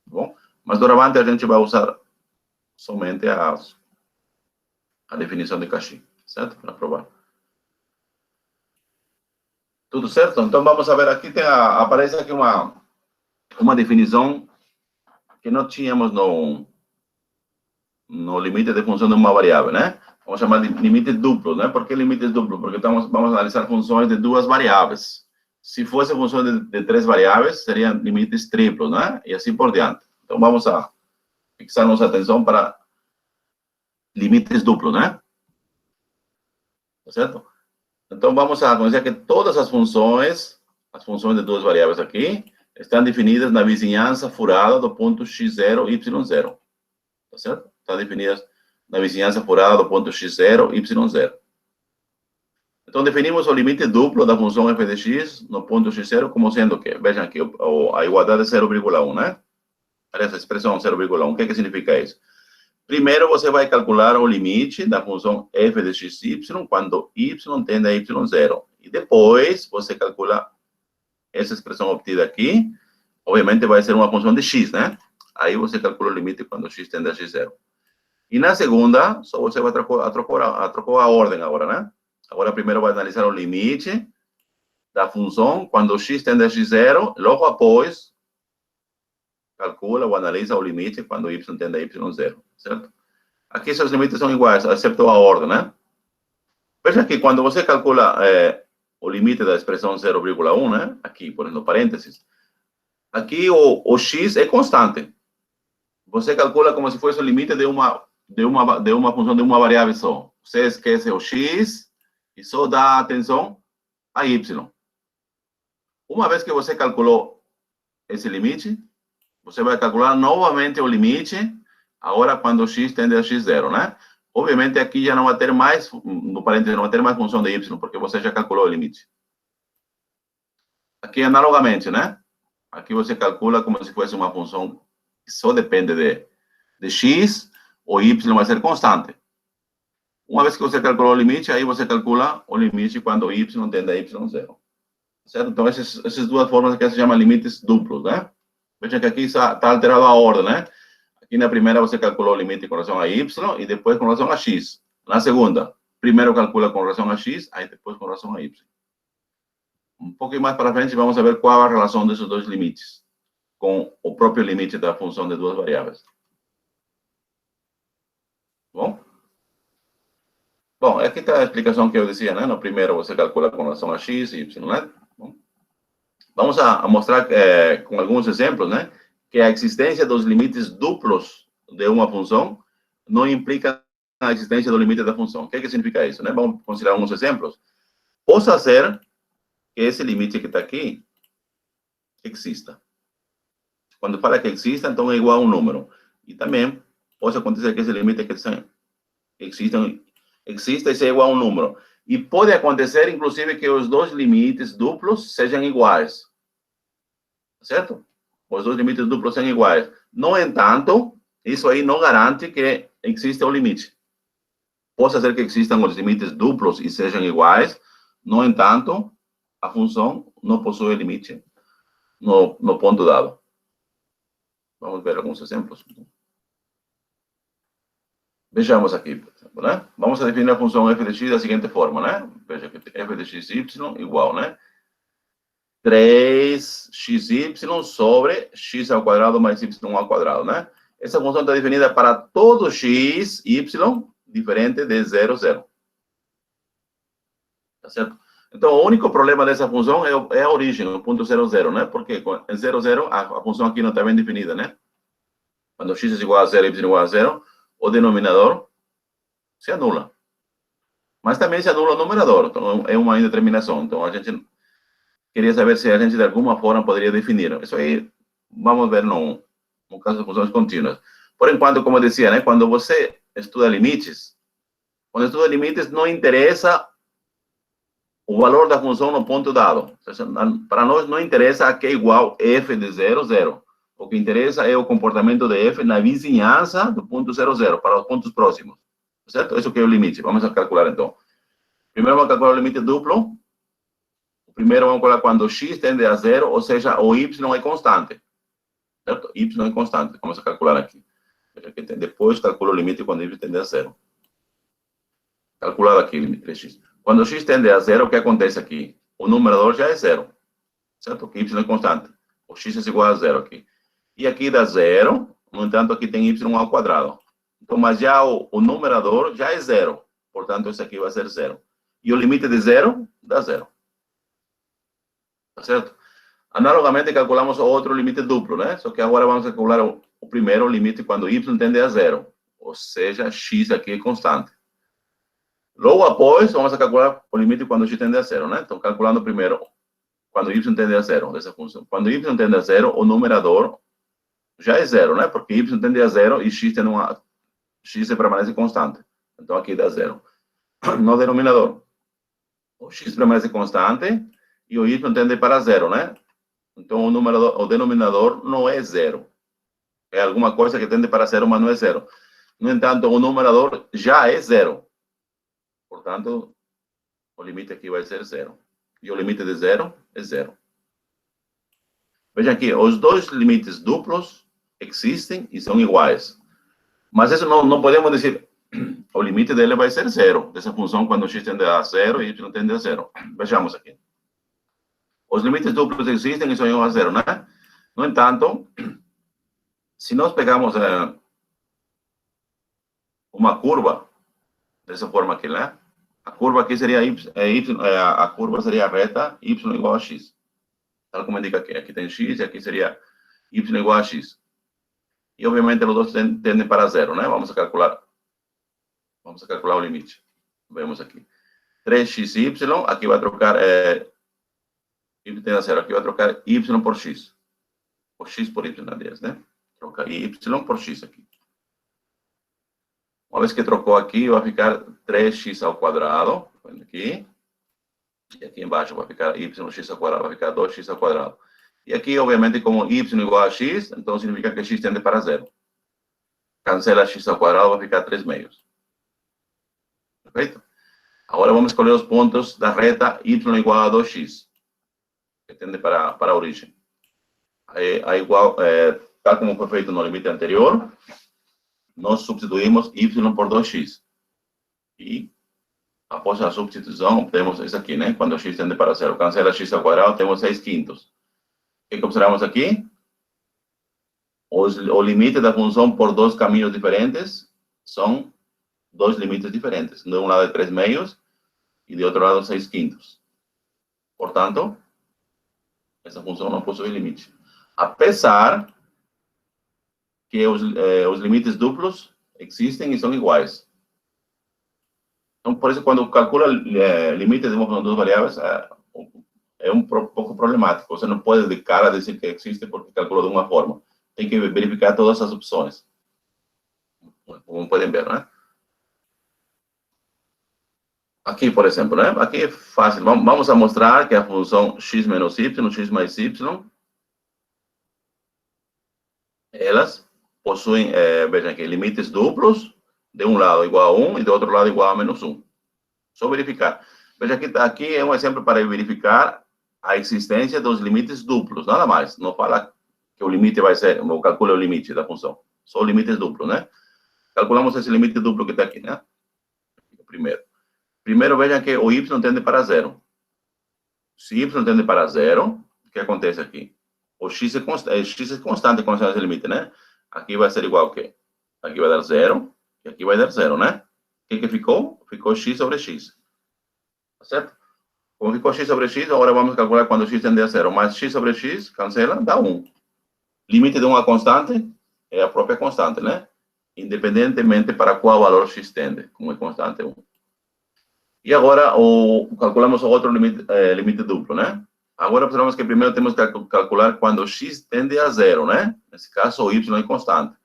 Tá bom? Mas, doravante, a gente vai usar somente a definição de Cauchy, certo? Para provar. Tudo certo? Então, vamos ver aqui, aparece aqui uma definição que não tínhamos no limite de função de uma variável, né? Vamos chamar de limite duplo, né? Por que limite duplo? Porque vamos analisar funções de duas variáveis. Se fosse função de três variáveis, seriam limites triplos, né? E assim por diante. Então, vamos a fixar nossa atenção para limites duplos, né? Tá certo? Então, vamos a conhecer que todas as funções de duas variáveis aqui, estão definidas na vizinhança furada do ponto x0, y0. Tá certo? Estão definidas na vizinhança furada do ponto x0, y0. Então, definimos o limite duplo da função f de x no ponto x0 como sendo o quê? Vejam aqui, a igualdade é 0,1, né? Essa expressão 0,1, o que significa isso? Primeiro, você vai calcular o limite da função f de xy quando y tende a y0. E depois, você calcula essa expressão obtida aqui. Obviamente, vai ser uma função de x, né? Aí você calcula o limite quando x tende a x0. E na segunda, só você vai trocar a ordem agora, né? Agora, primeiro vai analisar o limite da função quando x tende a x0. Logo após, calcula ou analisa o limite quando y tende a y0, certo? Aqui esses limites são iguais, exceto a ordem, né? Veja que quando você calcula o limite da expressão 0,1, né? Aqui, por exemplo, parênteses. Aqui o x é constante. Você calcula como se fosse o limite de uma função de uma variável só. Você esquece o x e só dá atenção a y. Uma vez que você calculou esse limite, você vai calcular novamente o limite, agora quando x tende a x0, né? Obviamente aqui já não vai ter mais, no parênteses, não vai ter mais função de y, porque você já calculou o limite. Aqui, analogamente, né? Aqui você calcula como se fosse uma função que só depende de x, o y vai ser constante. Uma vez que você calculou o limite, aí você calcula o limite quando y tende a y0. Certo? Então, essas duas formas aqui se chamam limites duplos, né? Veja que aqui está alterada a ordem, né? Aqui na primeira você calculou o limite com relação a y e depois com relação a x. Na segunda, primeiro calcula com relação a x, aí depois com relação a y. Um pouquinho mais para frente, vamos ver qual a relação desses dois limites com o próprio limite da função de duas variáveis. Bom? Bom, aqui está a explicação que eu dizia, né? No primeiro você calcula com relação a x e y, né? Bom, vamos a mostrar com alguns exemplos, né? Que a existência dos limites duplos de uma função não implica a existência do limite da função. O que significa isso, né? Vamos considerar alguns exemplos. Possa ser que esse limite que está aqui exista. Quando fala que exista, então é igual a um número. E também pode acontecer que esse limite que exista e seja igual a um número. E pode acontecer, inclusive, que os dois limites duplos sejam iguais. Certo? Os dois limites duplos são iguais. No entanto, isso aí não garante que exista o limite. Pode ser que existam os limites duplos e sejam iguais. No entanto, a função não possui limite no ponto dado. Vamos ver alguns exemplos. Vejamos aqui, por exemplo, né? Vamos a definir a função f de x da seguinte forma, né? Veja que f de xy igual, né? 3xy sobre x ao quadrado mais y ao quadrado, né? Essa função está definida para todo x, y, diferente de 0, 0. Tá certo? Então, o único problema dessa função é a origem, o ponto 0, 0, né? Porque em 0, 0, a função aqui não está bem definida, né? Quando x é igual a 0, y é igual a 0, o denominador se anula. Mas também se anula o numerador, então é uma indeterminação. Então a gente queria saber se a gente de alguma forma poderia definir. Isso aí vamos ver no caso de funções contínuas. Por enquanto, como eu dizia, né, quando você estuda limites, quando estuda limites não interessa o valor da função no ponto dado. Para nós não interessa que é igual f de 0, 0. O que interessa é o comportamento de f na vizinhança do ponto 0, 0, para os pontos próximos. Certo? Isso que é o limite. Vamos a calcular, então. Primeiro vamos calcular o limite duplo. O primeiro vamos calcular quando x tende a 0, ou seja, o y é constante. Certo? Y é constante. Vamos a calcular aqui. Depois calculo o limite quando y tende a 0. Calculado aqui o limite de x. Quando x tende a 0, o que acontece aqui? O numerador já é 0. Certo? Que y é constante. O x é igual a 0 aqui. E aqui dá 0. No entanto, aqui tem y ao quadrado. Então, mas já o numerador já é 0. Portanto, esse aqui vai ser 0. E o limite de 0 dá 0. Tá certo? Analogamente, calculamos o outro limite duplo, né? Só que agora vamos calcular o primeiro limite quando y tende a 0. Ou seja, x aqui é constante. Logo após, vamos calcular o limite quando x tende a 0, né? Então, calculando primeiro quando y tende a 0 dessa função. Quando y tende a 0, o numerador já é 0, né? Porque y tende a 0 e x permanece constante. Então, aqui dá 0. No denominador, o x permanece constante e o y tende para 0, né? Então, o denominador não é 0. É alguma coisa que tende para 0, mas não é 0. No entanto, o numerador já é 0. Portanto, o limite aqui vai ser 0. E o limite de 0 é 0. Veja aqui, os dois limites duplos existem e são iguais. Mas isso não podemos dizer, o limite dele vai ser 0, dessa função quando x tende a 0 e y tende a 0. Vejamos aqui. Os limites duplos existem e são iguais a 0, né? No entanto, se nós pegamos uma curva, dessa forma aqui, né? A curva aqui seria a curva seria a reta y igual a x. Tal como indica aqui. Aqui tem x e aqui seria y igual a x. E, obviamente, os dois tendem para 0, né? Vamos a calcular o limite. Vemos aqui. 3xy, aqui vai trocar y tende a 0. Aqui vai trocar y por x. Ou x por y, aliás, né? Troca y por x aqui. Uma vez que trocou aqui, vai ficar 3x ao quadrado. Aqui. E aqui embaixo vai ficar yx ao quadrado. Vai ficar 2x ao quadrado. E aqui, obviamente, como y igual a x, então significa que x tende para 0. Cancela x ao quadrado, vai ficar 3 meios. Perfeito? Agora vamos escolher os pontos da reta y igual a 2x, que tende para a origem. Tal como foi feito no limite anterior, nós substituímos y por 2x. E, após a substituição, temos isso aqui, né? Quando x tende para 0, cancela x ao quadrado, temos 6 quintos. O que observamos aqui? O limite da função por dois caminhos diferentes são dois limites diferentes. De um lado é 3 meios e de outro lado 6 quintos. Portanto, essa função não possui limite. Apesar que os limites duplos existem e são iguais. Então, por isso, quando calcula limites de uma função de duas variáveis, é um pouco problemático. Você não pode de cara dizer que existe porque calculou de uma forma. Tem que verificar todas as opções. Como podem ver, né? Aqui, por exemplo, né? Aqui é fácil. Vamos mostrar que a função x menos y, x mais y, elas possuem, vejam aqui, limites duplos, de um lado igual a 1 e do outro lado igual a menos 1. Só verificar. Veja aqui é um exemplo para verificar a existência dos limites duplos, nada mais. Não fala que o limite vai ser, ou calcula o limite da função. Só limites duplos, né? Calculamos esse limite duplo que está aqui, né? Primeiro, vejam que o y tende para 0. Se y tende para 0, o que acontece aqui? O x é constante com esse limite, né? Aqui vai ser igual a quê? Aqui vai dar 0, e aqui vai dar 0, né? O que ficou? Ficou x sobre x. Tá certo? Como ficou x sobre x, agora vamos calcular quando x tende a 0. Mais x sobre x, cancela, dá 1. Limite de uma constante é a própria constante, né? independentemente para qual valor x tende, como é constante 1. E agora calculamos o outro limite duplo, né? Agora observamos que primeiro temos que calcular quando x tende a zero, né? Nesse caso, o y é constante.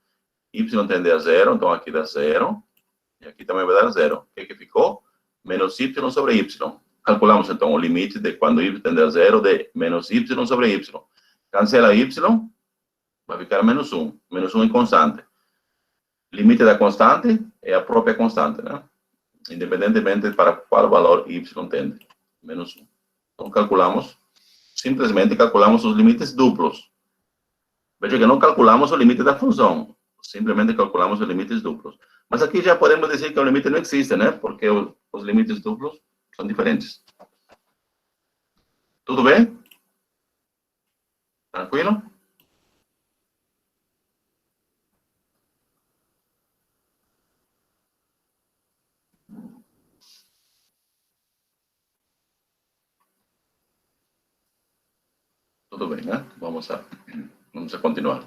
Y tende a zero, então aqui dá zero. E aqui também vai dar zero. O que ficou? Menos y sobre y. Calculamos, então, o limite de quando y tende a zero de menos y sobre y. Cancela y, vai ficar menos 1. Menos 1 é constante. Limite da constante é a própria constante, né? Independentemente para qual valor y tende. Menos 1. Então, calculamos. Simplesmente calculamos os limites duplos. Veja que não calculamos o limite da função. Simplesmente calculamos os limites duplos. Mas aqui já podemos dizer que o limite não existe, né? Porque os limites duplos são diferentes. Tudo bem? Tranquilo? Tudo bem, né? Vamos a continuar.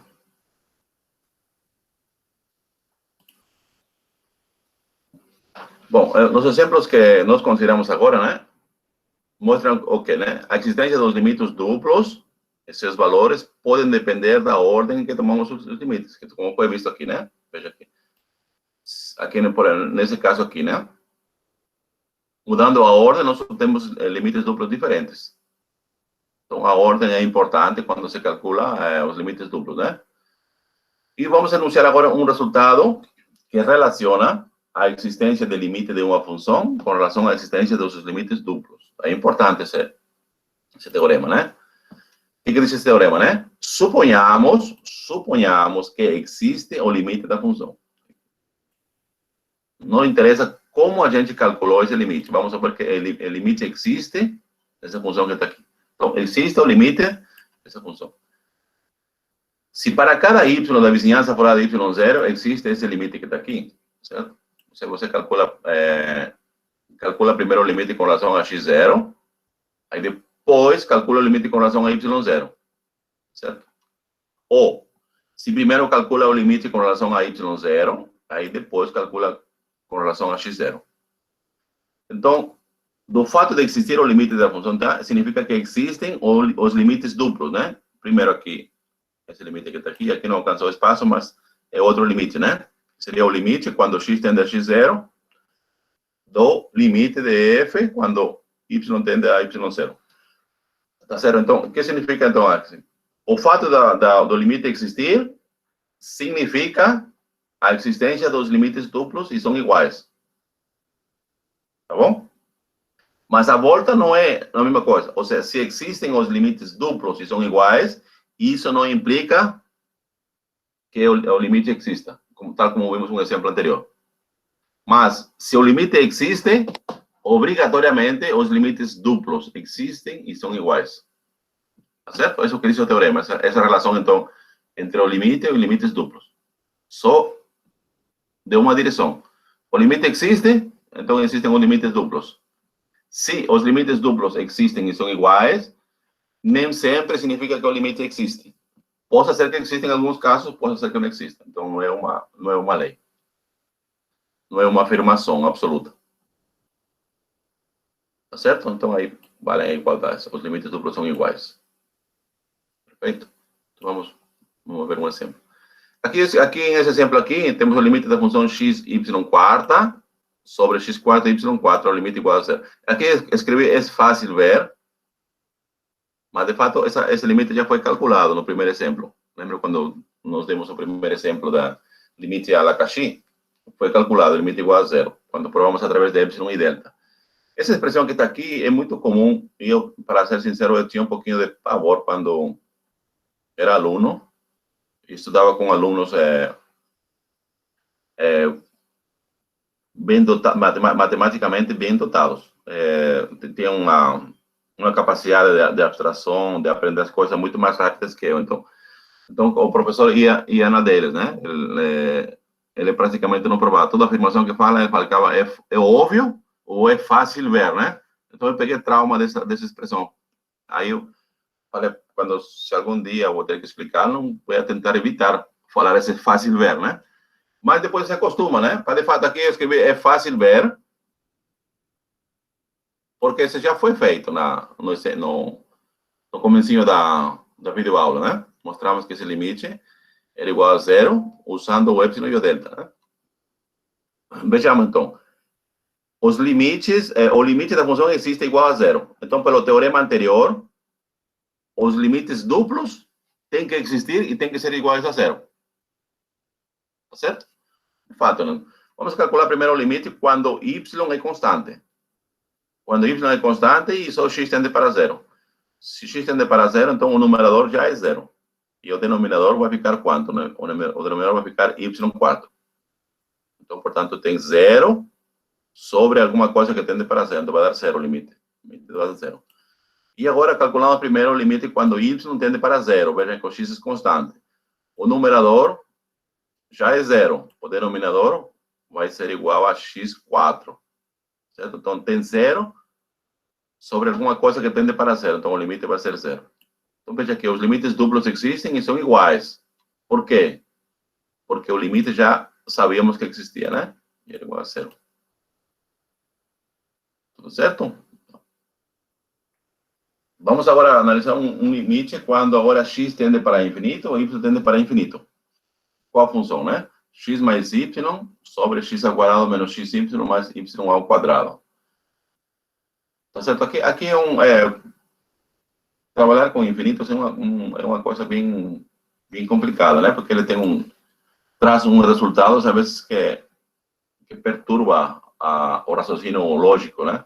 Bom, os exemplos que nós consideramos agora, né? Mostram o que, né? A existência dos limites duplos, esses valores podem depender da ordem em que tomamos os limites, como foi visto aqui, né? Veja aqui. Aqui, nesse caso aqui, né? Mudando a ordem, nós temos limites duplos diferentes. Então, a ordem é importante quando se calcula os limites duplos, né? E vamos enunciar agora um resultado que relaciona a existência do limite de uma função com relação à existência dos seus limites duplos. É importante esse teorema, né? O que diz esse teorema, né? Suponhamos que existe o limite da função. Não interessa como a gente calculou esse limite. Vamos supor que o limite existe, essa função que está aqui. Então, existe o limite dessa função. Se para cada y da vizinhança fora de y0, existe esse limite que está aqui, certo? Se você calcula primeiro o limite com relação a x0, aí depois calcula o limite com relação a y0, certo? Ou, se primeiro calcula o limite com relação a y0, aí depois calcula com relação a x0. Então, do fato de existir o limite da função, tá, significa que existem os limites duplos, né? Primeiro aqui, esse limite que está aqui não alcançou o espaço, mas é outro limite, né? Seria o limite quando x tende a x0, do limite de f quando y tende a y0. Tá certo? Então, o que significa, então, aqui? O fato do limite existir significa a existência dos limites duplos e são iguais. Tá bom? Mas a volta não é a mesma coisa. Ou seja, se existem os limites duplos e são iguais, isso não implica que o limite exista, tal como vimos no exemplo anterior. Mas, se o limite existe, obrigatoriamente os limites duplos existem e são iguais. Tá certo? Isso que diz o teorema, essa relação, então, entre o limite e os limites duplos. Só de uma direção. O limite existe, então existem os limites duplos. Se os limites duplos existem e são iguais, nem sempre significa que o limite existe. Pode ser que exista em alguns casos, pode ser que não exista. Então, não é uma lei. Não é uma afirmação absoluta. Tá certo? Então, aí valem a igualdade. Os limites duplos são iguais. Perfeito? Então, vamos ver um exemplo. Aqui, nesse exemplo aqui, temos o limite da função x, y quarta sobre x quarta, y quarta, o limite igual a zero. Aqui, escrever é fácil ver, mas, de fato, esse limite já foi calculado no primeiro exemplo. Lembra quando nós demos o primeiro exemplo da limite a la Cauchy? Foi calculado o limite igual a zero, quando provamos através de epsilon e delta. Essa expressão que está aqui é muito comum, e eu, para ser sincero, eu tinha um pouquinho de pavor quando era aluno, e estudava com alunos matematicamente bem dotados. Tinham uma capacidade de abstração, de aprender as coisas muito mais rápidas que eu. Então o professor ia na deles, né? Ele praticamente não provava. Toda afirmação que fala, ele falava, é óbvio ou é fácil ver, né? Então eu peguei trauma dessa expressão. Aí eu falei, se algum dia eu vou ter que explicar, não vou tentar evitar falar esse fácil ver, né? Mas depois se acostuma, né? Para de fato aqui escrever é fácil ver, porque isso já foi feito no comecinho da videoaula, né? Mostramos que esse limite era igual a zero, usando o epsilon e o delta, né? Vejamos, então. Os limites, o limite da função existe igual a zero. Então, pelo teorema anterior, os limites duplos têm que existir e têm que ser iguais a zero. Tá certo? De fato, né? Vamos calcular primeiro o limite quando y é constante. Quando y é constante e só x tende para zero. Se x tende para zero, então o numerador já é zero. E o denominador vai ficar quanto? Né? O denominador vai ficar y4. Então, portanto, tem zero sobre alguma coisa que tende para zero. Então, vai dar zero o limite. O limite vai dar zero. E agora, calculamos primeiro o limite quando y tende para zero. Vejam que o x é constante. O numerador já é zero. O denominador vai ser igual a x4. Certo? Então, tem zero sobre alguma coisa que tende para zero. Então, o limite vai ser zero. Então, veja que os limites duplos existem e são iguais. Por quê? Porque o limite já sabíamos que existia, né? E era igual a zero. Tudo certo? Vamos agora analisar um limite quando agora x tende para infinito ou y tende para infinito. Qual a função, né? X mais y sobre x ao quadrado menos xy mais y ao quadrado. Tá certo? Aqui trabalhar com infinitos é uma coisa bem complicada, né? Porque ele traz resultados, às vezes, que perturba o raciocínio lógico, né?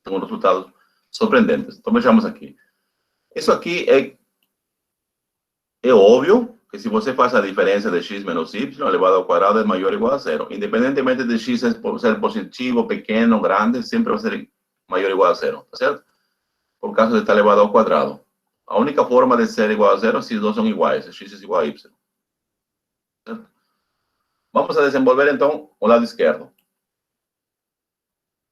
Tem resultados surpreendentes. Então, vejamos aqui. Isso aqui é óbvio que se você faz a diferença de x menos y elevado ao quadrado é maior ou igual a zero. Independentemente de x ser positivo, pequeno, grande, sempre vai ser maior ou igual a zero, tá certo? Por causa de estar elevado ao quadrado. A única forma de ser igual a zero é se os dois são iguais, se x é igual a y. Certo? Vamos a desenvolver, então, o lado esquerdo.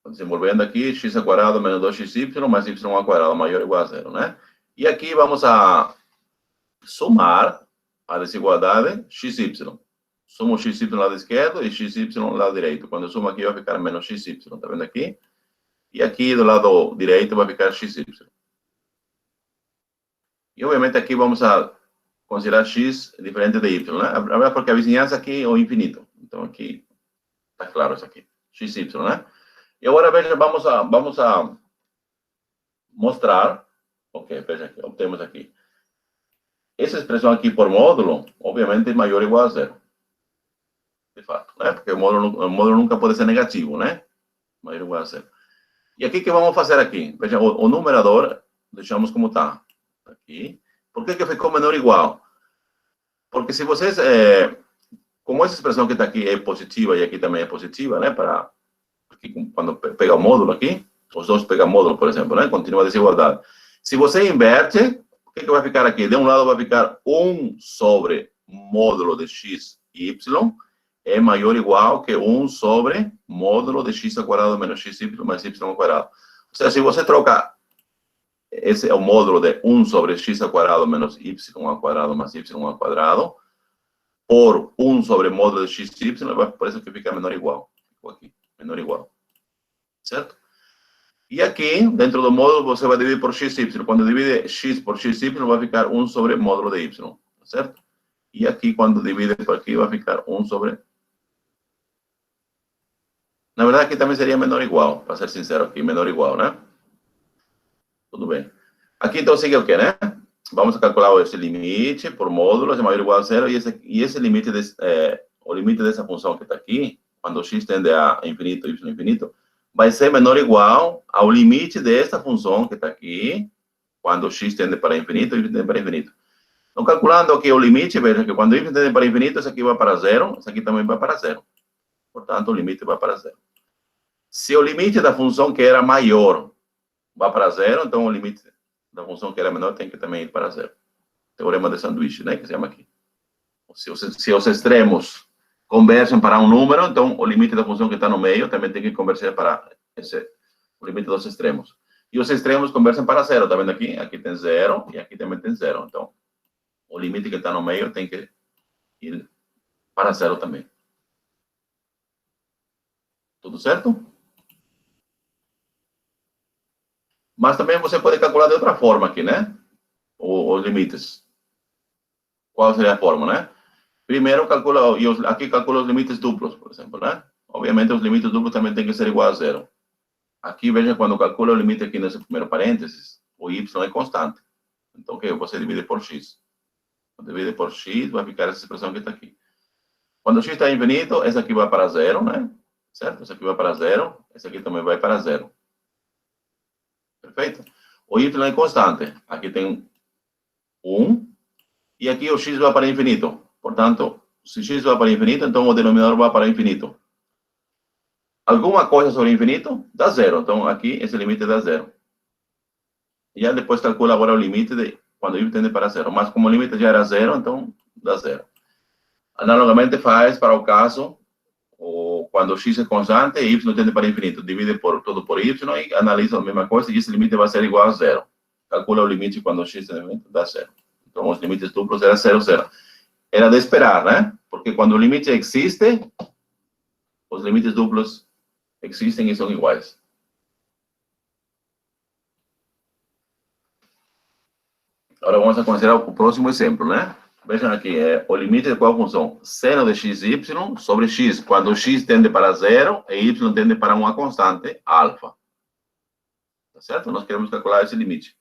Desenvolvendo aqui, x ao quadrado menos 2xy mais y ao quadrado maior ou igual a zero, né? E aqui vamos a somar a desigualdade xy. Sumo xy no lado esquerdo e xy no lado direito. Quando eu sumo aqui, vai ficar menos xy. Tá vendo aqui? E aqui do lado direito vai ficar xy. E, obviamente, aqui vamos a considerar x diferente de y, né? Porque a vizinhança aqui é o infinito. Então, aqui está claro isso aqui. xy, né? E agora, veja, vamos a mostrar. Ok, veja aqui, obtemos aqui. Essa expressão aqui por módulo, obviamente, é maior ou igual a zero. De fato, né? Porque o módulo nunca pode ser negativo, né? Maior ou igual a zero. E aqui, o que vamos fazer aqui? Veja, o numerador, deixamos como está. Aqui. Por que ficou menor ou igual? Porque se vocês, como essa expressão que está aqui é positiva e aqui também é positiva, né? Porque quando pega o módulo aqui, os dois pegam módulo, por exemplo, né? Continua a desigualdade. Se você inverte, o que vai ficar aqui? De um lado vai ficar 1 sobre módulo de x e y é maior ou igual que 1 sobre módulo de x ao quadrado menos xy mais y ao quadrado. Ou seja, se você troca esse é o módulo de 1 sobre x ao quadrado menos y ao quadrado mais y ao quadrado por 1 sobre módulo de x e y, vai por isso que fica menor ou igual. Ficou aqui, menor ou igual. Certo? E aqui, dentro do módulo, você vai dividir por xy. Quando divide x por xy, vai ficar 1 sobre módulo de y. Certo? E aqui, quando divide por aqui, vai ficar 1 sobre... Na verdade, aqui também seria menor ou igual, para ser sincero aqui, menor ou igual, né? Tudo bem. Aqui, então, segue o quê, né? Vamos a calcular esse limite por módulos, é maior ou igual a zero, e esse limite, o limite dessa função que está aqui, quando x tende a infinito, y infinito, vai ser menor ou igual ao limite desta função que está aqui, quando x tende para infinito, y tende para infinito. Então, calculando aqui o limite, veja que quando y tende para infinito, isso aqui vai para zero, isso aqui também vai para zero. Portanto, o limite vai para zero. Se o limite da função que era maior vai para zero, então o limite da função que era menor tem que também ir para zero. Teorema de sanduíche, né, que se chama aqui. Se os extremos convergem para um número, então o limite da função que está no meio também tem que converger para o limite dos extremos. E os extremos convergem para zero, está vendo aqui? Aqui tem zero e aqui também tem zero. Então, o limite que está no meio tem que ir para zero também. Tudo certo? Mas também você pode calcular de outra forma aqui, né? Os limites. Qual seria a forma, né? Primeiro calcula, aqui calcula os limites duplos, por exemplo, né? Obviamente os limites duplos também têm que ser igual a zero. Aqui, veja, quando calcula o limite aqui nesse primeiro parênteses, o y é constante. Então, o que? Você divide por x. Quando divide por x, vai ficar essa expressão que está aqui. Quando x está infinito, essa aqui vai para zero, né? Certo? Essa aqui vai para zero, essa aqui também vai para zero. Perfeito? O y é constante. Aqui tem 1, e aqui o x vai para infinito. Portanto, se x vai para infinito, então o denominador vai para infinito. Alguma coisa sobre infinito dá zero. Então, aqui, esse limite dá zero. E aí depois calcula agora o limite de quando y tende para zero. Mas como o limite já era zero, então dá zero. Analogamente faz para o caso quando x é constante e y tende para infinito. Divide por tudo por y e analisa a mesma coisa e esse limite vai ser igual a zero. Calcula o limite quando x tende para infinito, dá zero. Então, os limites duplos era 0, 0. Era de esperar, né? Porque quando o limite existe, os limites duplos existem e são iguais. Agora vamos a considerar o próximo exemplo, né? Vejam aqui, o limite de qual função? Seno de xy sobre x, quando x tende para zero e y tende para uma constante, alfa. Tá certo? Nós queremos calcular esse limite.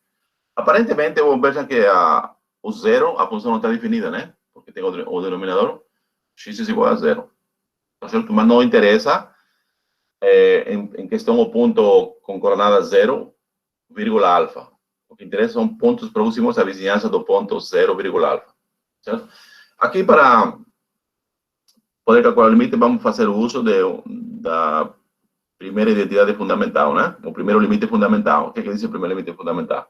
Aparentemente, vejam que o zero, a função não está definida, né? Porque tem o denominador, x é igual a zero. Tá certo? Mas não interessa, em questão o ponto com coordenada 0, vírgula alfa. O que interessa são pontos próximos à vizinhança do ponto 0, vírgula alfa. Certo? Aqui, para poder calcular o limite, vamos fazer uso da primeira identidade fundamental, né? O primeiro limite fundamental. O que diz o primeiro limite fundamental?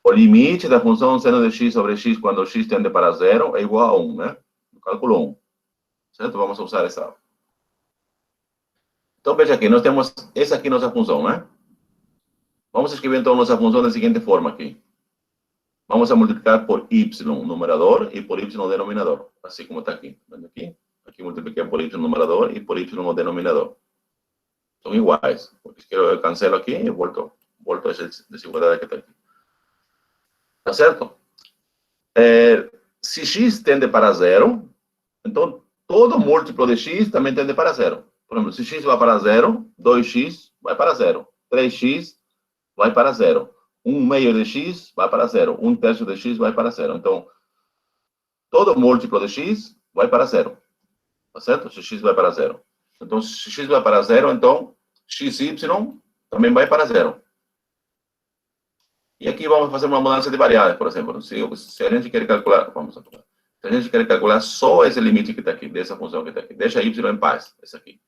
O limite da função seno de x sobre x quando x tende para zero é igual a 1, né? No cálculo 1. Certo? Vamos usar essa. Então, veja aqui, nós temos essa aqui nossa função, né? Vamos escrever, então, nossa função da seguinte forma aqui. Vamos a multiplicar por y numerador e por y denominador. Assim como está aqui. Vendo aqui? Aqui multipliquei por y numerador e por y no denominador. São iguais. Porque eu cancelo aqui e volto a essa desigualdade que está aqui. Tá certo? Se x tende para zero, então todo múltiplo de x também tende para zero. Por exemplo, se x vai para zero, 2x vai para zero. 3x vai para zero. 1/2 de x vai para zero. 1/3 de x vai para zero. Então, todo múltiplo de x vai para zero. Tá certo? Se x vai para zero. Então, se x vai para zero, então xy também vai para zero. E aqui vamos fazer uma mudança de variável, por exemplo. Se a gente quer calcular, se a gente quer calcular só esse limite que está aqui, dessa função que está aqui, deixa y em paz, esse aqui.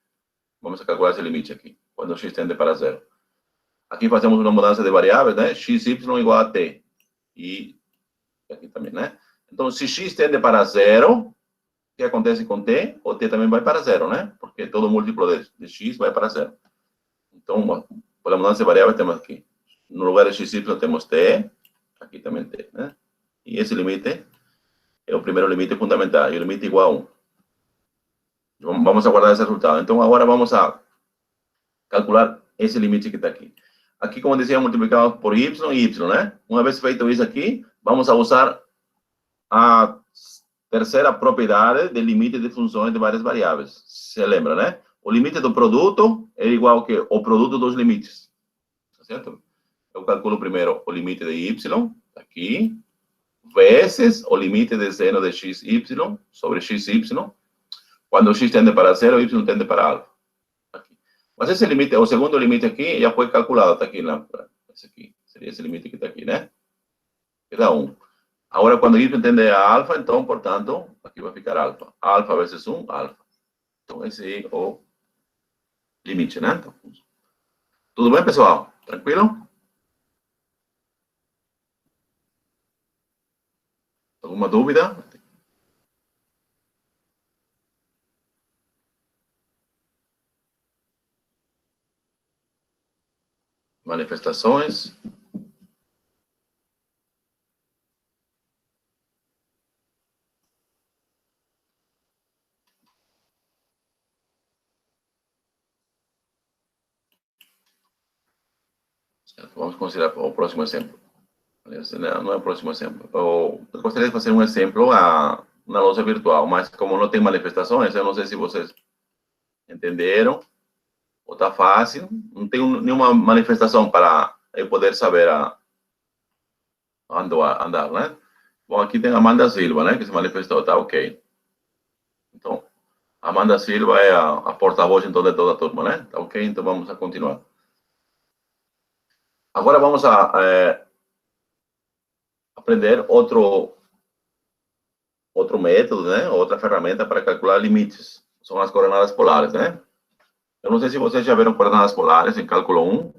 Vamos calcular esse limite aqui, quando x tende para zero. Aqui fazemos uma mudança de variáveis, né? xy igual a t. E aqui também, né? Então, se x tende para zero, o que acontece com t? O t também vai para zero, né? Porque todo múltiplo de x vai para zero. Então, por mudança de variável, temos aqui. No lugar de xy temos t, aqui também t, né? E esse limite é o primeiro limite fundamental, e o limite igual a 1. Vamos aguardar esse resultado. Então, agora vamos a calcular esse limite que está aqui. Aqui, como dizia, multiplicamos por y e y, né? Uma vez feito isso aqui, vamos a usar a terceira propriedade de limite de funções de várias variáveis. Você lembra, né? O limite do produto é igual ao que? O produto dos limites. Tá certo? Eu calculo primeiro o limite de y, aqui, vezes o limite de seno de xy sobre xy, quando x tende para zero, y tende para alfa. Aqui. Mas esse limite, o segundo limite aqui, já foi calculado, está aqui, esse aqui, seria esse limite que está aqui, né? Que dá 1. Agora, quando y tende a alfa, então, portanto, aqui vai ficar alfa. Alfa vezes 1, alfa. Então, esse é o limite, né? Então, tudo bem, pessoal? Tranquilo? Alguma dúvida? Manifestações? Vamos considerar o próximo exemplo. Esse não é o próximo exemplo. Eu gostaria de fazer um exemplo na lousa virtual, mas como não tem manifestações, eu não sei se vocês entenderam ou está fácil. Não tem nenhuma manifestação para eu poder saber andar, né? Bom, aqui tem a Amanda Silva, né? Que se manifestou, tá ok. Então, Amanda Silva é a porta-voz então de toda a turma, né? Tá ok? Então vamos a continuar. Agora vamos a aprender outro método, né? Outra ferramenta para calcular limites. São as coordenadas polares, né? Eu não sei se vocês já viram coordenadas polares em cálculo 1,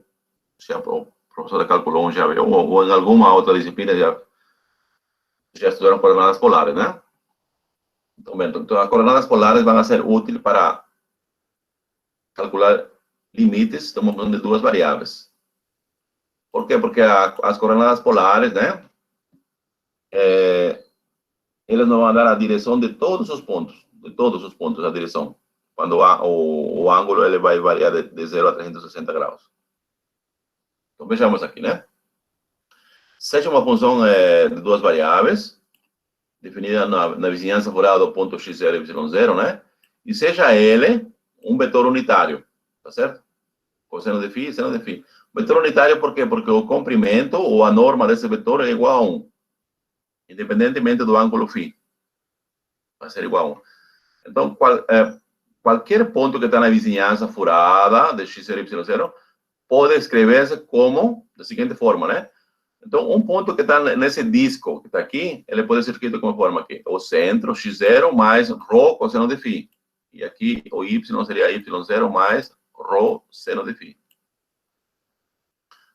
se o professor de cálculo 1 já viu, ou em alguma outra disciplina já estudaram coordenadas polares, né? Então, as coordenadas polares vão ser úteis para calcular limites de uma função de duas variáveis. Por quê? Porque as coordenadas polares, né? Elas nos vão dar a direção de todos os pontos a direção. Quando o ângulo ele vai variar de 0 a 360 graus. Então, vejamos aqui, né? Seja uma função de duas variáveis, definida na vizinhança furada do ponto x0 e y0, né? E seja ele um vetor unitário, tá certo? Cosseno de φ e seno de φ. Vetor unitário por quê? Porque o comprimento ou a norma desse vetor é igual a 1, independentemente do ângulo φ. Vai ser igual a 1. Então, qualquer ponto que está na vizinhança furada de x0 e y0 pode escrever-se como da seguinte forma, né? Então, um ponto que está nesse disco que está aqui, ele pode ser escrito como forma aqui. O centro, x0 mais ρ cosseno de φ. E aqui o y seria y0 mais ρ seno de φ.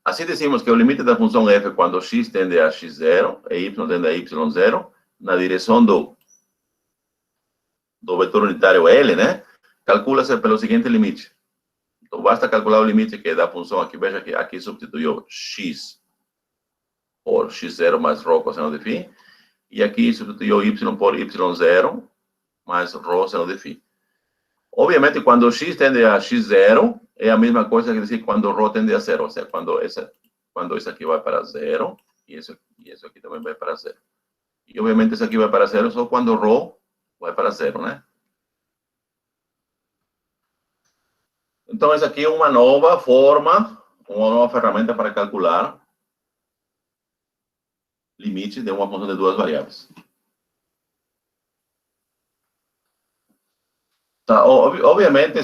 Assim decimos que o limite da função f quando x tende a x0 e y tende a y0 na direção do vetor unitário L, né? Calcula-se pelo seguinte limite. Então, basta calcular o limite que é da função aqui. Veja que aqui substituiu x por x0 mais ρ cosseno de φ. E aqui substituiu y por y0 mais ρ seno de φ. Obviamente, quando x tende a x0, é a mesma coisa que dizer quando ρ tende a 0. Ou seja, quando isso aqui vai para 0, e isso aqui também vai para 0. E, obviamente, isso aqui vai para 0 só quando ρ vai para 0, né? Então, essa aqui é uma nova forma, uma nova ferramenta para calcular limites de uma função de duas variáveis. Tá, obviamente,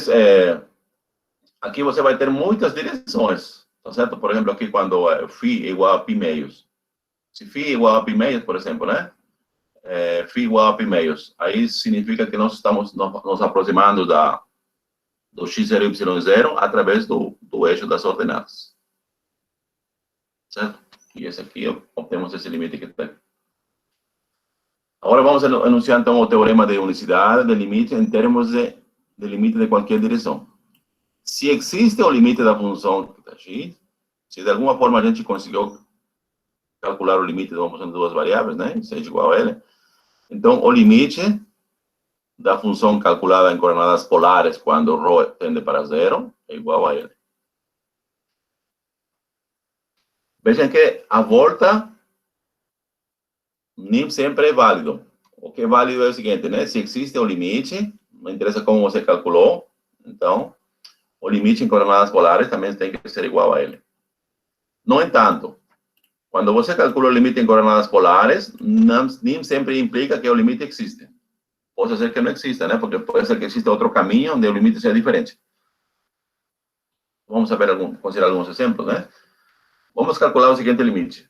aqui você vai ter muitas direções, tá certo? Por exemplo, aqui quando φ é igual a π meios. Se φ é igual a π meios, por exemplo, né? Φ igual a π meios. Aí significa que nós estamos nos aproximando do x0 e y0 através do eixo das ordenadas. Certo? E esse aqui, obtemos esse limite que está aqui. Agora vamos enunciar, então, o teorema de unicidade de limite em termos de limite de qualquer direção. Se existe o limite da função x, se de alguma forma a gente conseguiu calcular o limite de uma função de duas variáveis, né? Seja igual a L. Então, o limite da função calculada em coordenadas polares quando ρ tende para 0 é igual a L. Vejam que a volta nem sempre é válido. O que é válido é o seguinte, né? Se existe o limite, não interessa como você calculou, então, o limite em coordenadas polares também tem que ser igual a L. No entanto, quando você calcula o limite em coordenadas polares, nem sempre implica que o limite existe. Pode ser que não exista, né? Porque pode ser que exista outro caminho onde o limite seja diferente. Vamos considerar alguns exemplos, né? Vamos calcular o seguinte limite.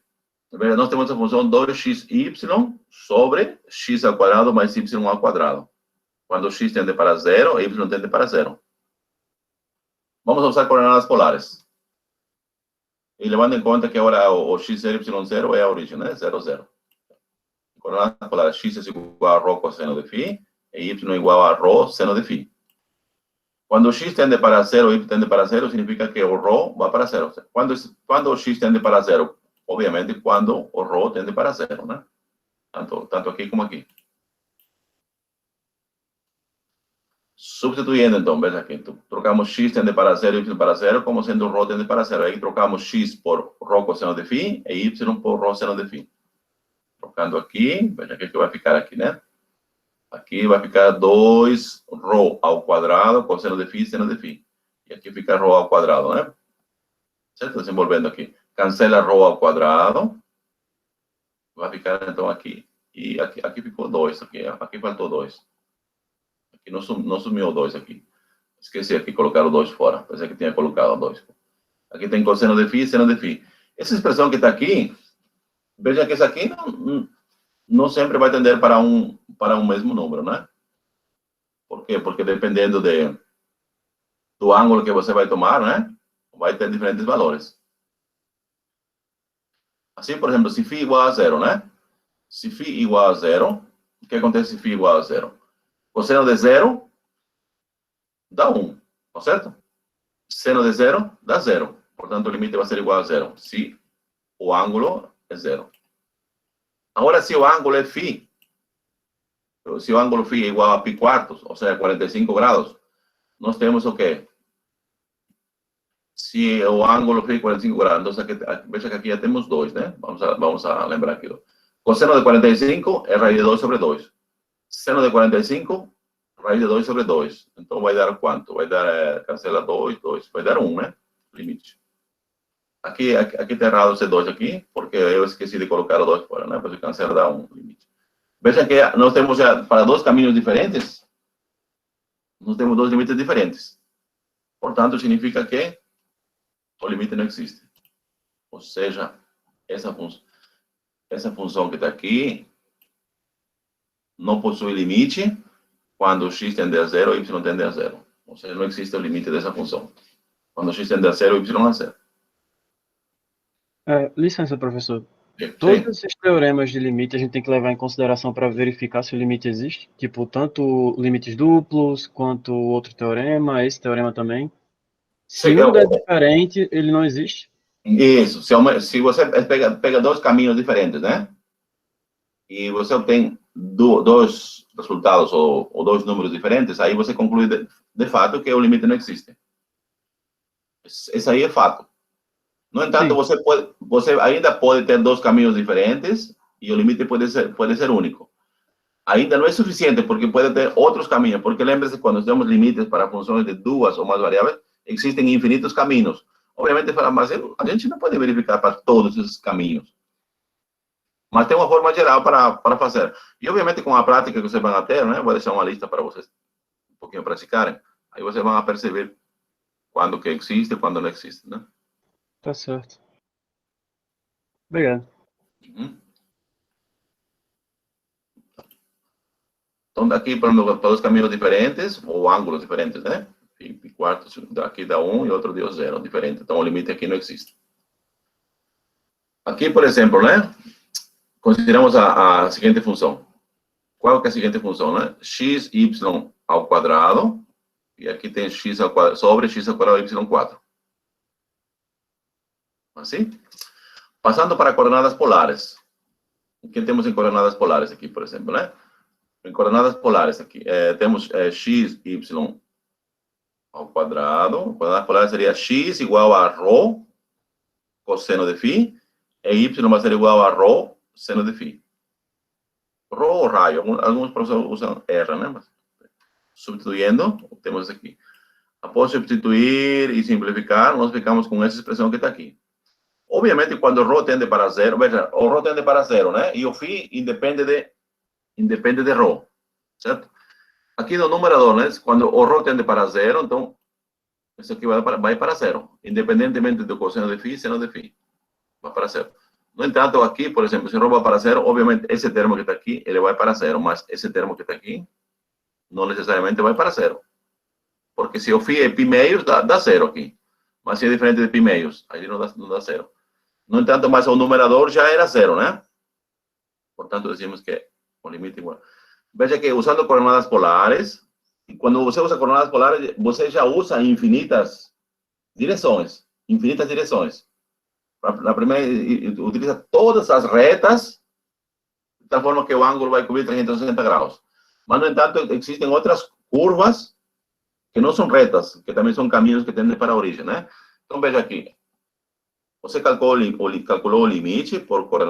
Nós temos a função 2xy sobre x ao quadrado mais y ao quadrado. Quando x tende para 0, y tende para 0. Vamos usar coordenadas polares. E levando em conta que agora o x0 e y0 é a origem, né? 0, 0. Coordenadas polares, x é igual a ρ cosseno de φ e y é igual a ρ seno de φ. Quando x tende para 0 e y tende para 0, significa que o ρ vai para 0. Quando o x tende para 0, obviamente, quando o ρ tende para 0, né? Tanto aqui como aqui. Substituyendo, então, veja aqui, trocamos x tende para 0 e y para 0, como sendo ρ tende para 0. Aí trocamos x por ρ cosseno de φ e y por ρ seno de φ. Trocando aqui, veja o que vai ficar aqui, né? Aqui vai ficar 2ρ ao quadrado cosseno de φ seno de φ. E aqui fica ρ ao quadrado, né? Certo? Desenvolvendo aqui. Cancela ρ ao quadrado. Vai ficar, então, aqui. E aqui ficou 2. Aqui faltou 2. Aqui não sumiu o 2 aqui. Esqueci aqui de colocar o 2 fora. Pensei que tinha colocado o 2. Aqui tem cosseno de φ e seno de φ. Essa expressão que está aqui, veja que essa aqui não sempre vai tender para um mesmo número, né? Por quê? Porque dependendo do ângulo que você vai tomar, né? Vai ter diferentes valores. Assim, por exemplo, se φ igual a 0, né? Se φ igual a 0, o que acontece se φ igual a 0? Cosseno de 0 dá 1, não é certo? Seno de 0 dá 0. Portanto, o limite vai ser igual a 0, se o ângulo é 0. Agora, se o ângulo é φ, se o ângulo φ é igual a π quartos, ou seja, 45 graus, nós temos o quê? Se o ângulo φ é 45 graus, então veja que aqui já temos 2, né? Vamos a lembrar aqui. Cosseno de 45 é raiz de 2 sobre 2. Seno de 45, raiz de 2 sobre 2. Então, vai dar quanto? Vai dar, cancela 2, 2. Vai dar 1, né? Limite. Aqui está errado esse 2 aqui, porque eu esqueci de colocar o 2 fora, né? Porque cancela dá 1, limite. Veja que nós temos já, para dois caminhos diferentes, nós temos dois limites diferentes. Portanto, significa que o limite não existe. Ou seja, essa função que está aqui não possui limite quando x tende a 0 e y tende a 0. Ou seja, não existe o limite dessa função. Quando x tende a 0 e y a 0. Licença, professor. Sim. Todos esses teoremas de limite a gente tem que levar em consideração para verificar se o limite existe? Tipo, tanto limites duplos, quanto outro teorema, esse teorema também? Se Sim, um der diferente, ele não existe? Isso. Se você pega dois caminhos diferentes, né? E você obtém dois resultados ou dois números diferentes, aí você conclui de fato que o limite não existe. Isso aí é fato. No entanto, você ainda pode ter dois caminhos diferentes e o limite pode ser único. Ainda não é suficiente, porque pode ter outros caminhos. Porque lembre-se, quando temos limites para funções de duas ou mais variáveis, existem infinitos caminhos. Obviamente, mas a gente não pode verificar para todos esses caminhos. Mas tem uma forma geral para fazer. E, obviamente, com a prática que vocês vão ter, né? Vou deixar uma lista para vocês um pouquinho praticarem. Aí vocês vão perceber quando que existe e quando não existe, né? Tá certo. Obrigado. Uhum. Então, daqui para os caminhos diferentes, ou ângulos diferentes, né? E quartos, daqui dá 1 e outro deu 0, diferente. Então, o limite aqui não existe. Aqui, por exemplo, né? Consideramos a seguinte função. Qual que é a seguinte função, né? X, y ao quadrado, e aqui tem x ao quadrado, sobre x ao quadrado y4. Assim? Passando para coordenadas polares. O que temos em coordenadas polares aqui, por exemplo, né? Em coordenadas polares aqui, temos x, y ao quadrado. Coordenadas polares seria x igual a ρ cosseno de φ, e y vai ser igual a ρ seno de φ. Rho ou raio, alguns professores usam R, né? Mas, substituindo, temos aqui. Após substituir e simplificar, nós ficamos com essa expressão que está aqui. Obviamente, quando o ρ tende para 0, veja, o ρ tende para 0, né? E o φ independe de ρ, certo? Aqui no numerador, né? Quando o ρ tende para 0, então, isso aqui vai para 0. Independentemente do cosseno de φ, seno de φ. Vai para 0. No entanto, aqui, por exemplo, se ρ vai para 0, obviamente, esse termo que está aqui, ele vai para 0, mas esse termo que está aqui, não necessariamente vai para 0. Porque se o φ é π meios, dá 0 aqui. Mas se é diferente de π meios, aí não dá 0. No entanto, mas o numerador já era 0, né? Portanto, decimos que o limite é igual. Veja que usando coordenadas polares, quando você usa coordenadas polares, você já usa infinitas direções. Infinitas direções. Na primeira, utiliza todas as retas, de tal forma que o ângulo vai cobrir 360 graus. Mas, no entanto, existem outras curvas que não são retas, que também são caminhos que tendem para a origem, né? Então, veja aqui. Você calculou o limite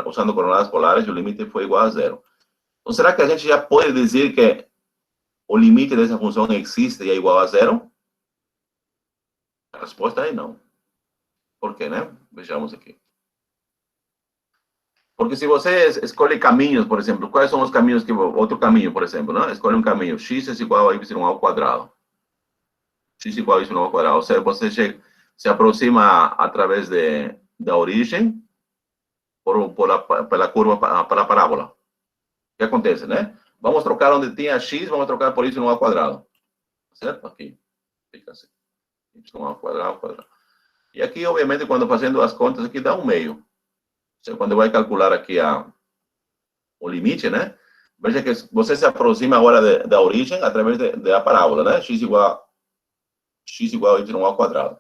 usando coordenadas polares e o limite foi igual a zero. Então, será que a gente já pode dizer que o limite dessa função existe e é igual a zero? A resposta é não. Por quê, né? Vejamos aqui. Porque se você escolhe caminhos, por exemplo, quais são os caminhos que... Outro caminho, por exemplo, né? Escolhe um caminho, x é igual a y ao quadrado. X igual a y ao quadrado. Ou seja, você se aproxima através da origem pela curva, para a parábola. O que acontece, né? Vamos trocar onde tinha x, vamos trocar por y ao quadrado. Certo? Aqui. Fica assim. Y ao quadrado. E aqui, obviamente, quando fazendo as contas, aqui dá um meio. Ou seja, quando vai calcular aqui o limite, né? Veja que você se aproxima agora da origem através da parábola, né? X igual a y ao quadrado.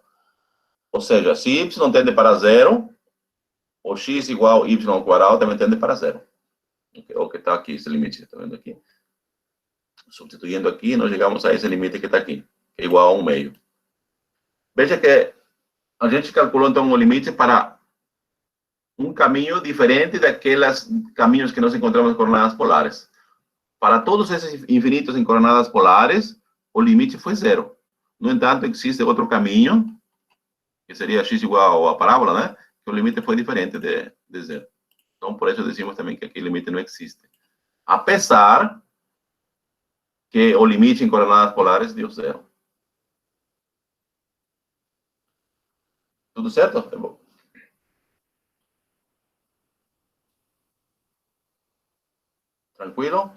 Ou seja, se y tende para zero, o x igual a y ao quadrado também tende para zero. O que está aqui, esse limite, está vendo aqui? Substituindo aqui, nós chegamos a esse limite que está aqui, que é igual a 1 meio. Veja que a gente calculou, então, o limite para um caminho diferente daqueles caminhos que nós encontramos em coordenadas polares. Para todos esses infinitos em coordenadas polares, o limite foi zero. No entanto, existe outro caminho, que seria x igual a parábola, né? Que o limite foi diferente de zero. Então, por isso decimos também que aqui o limite não existe. Apesar que o limite em coordenadas polares deu zero. Tudo certo? É bom. Tranquilo?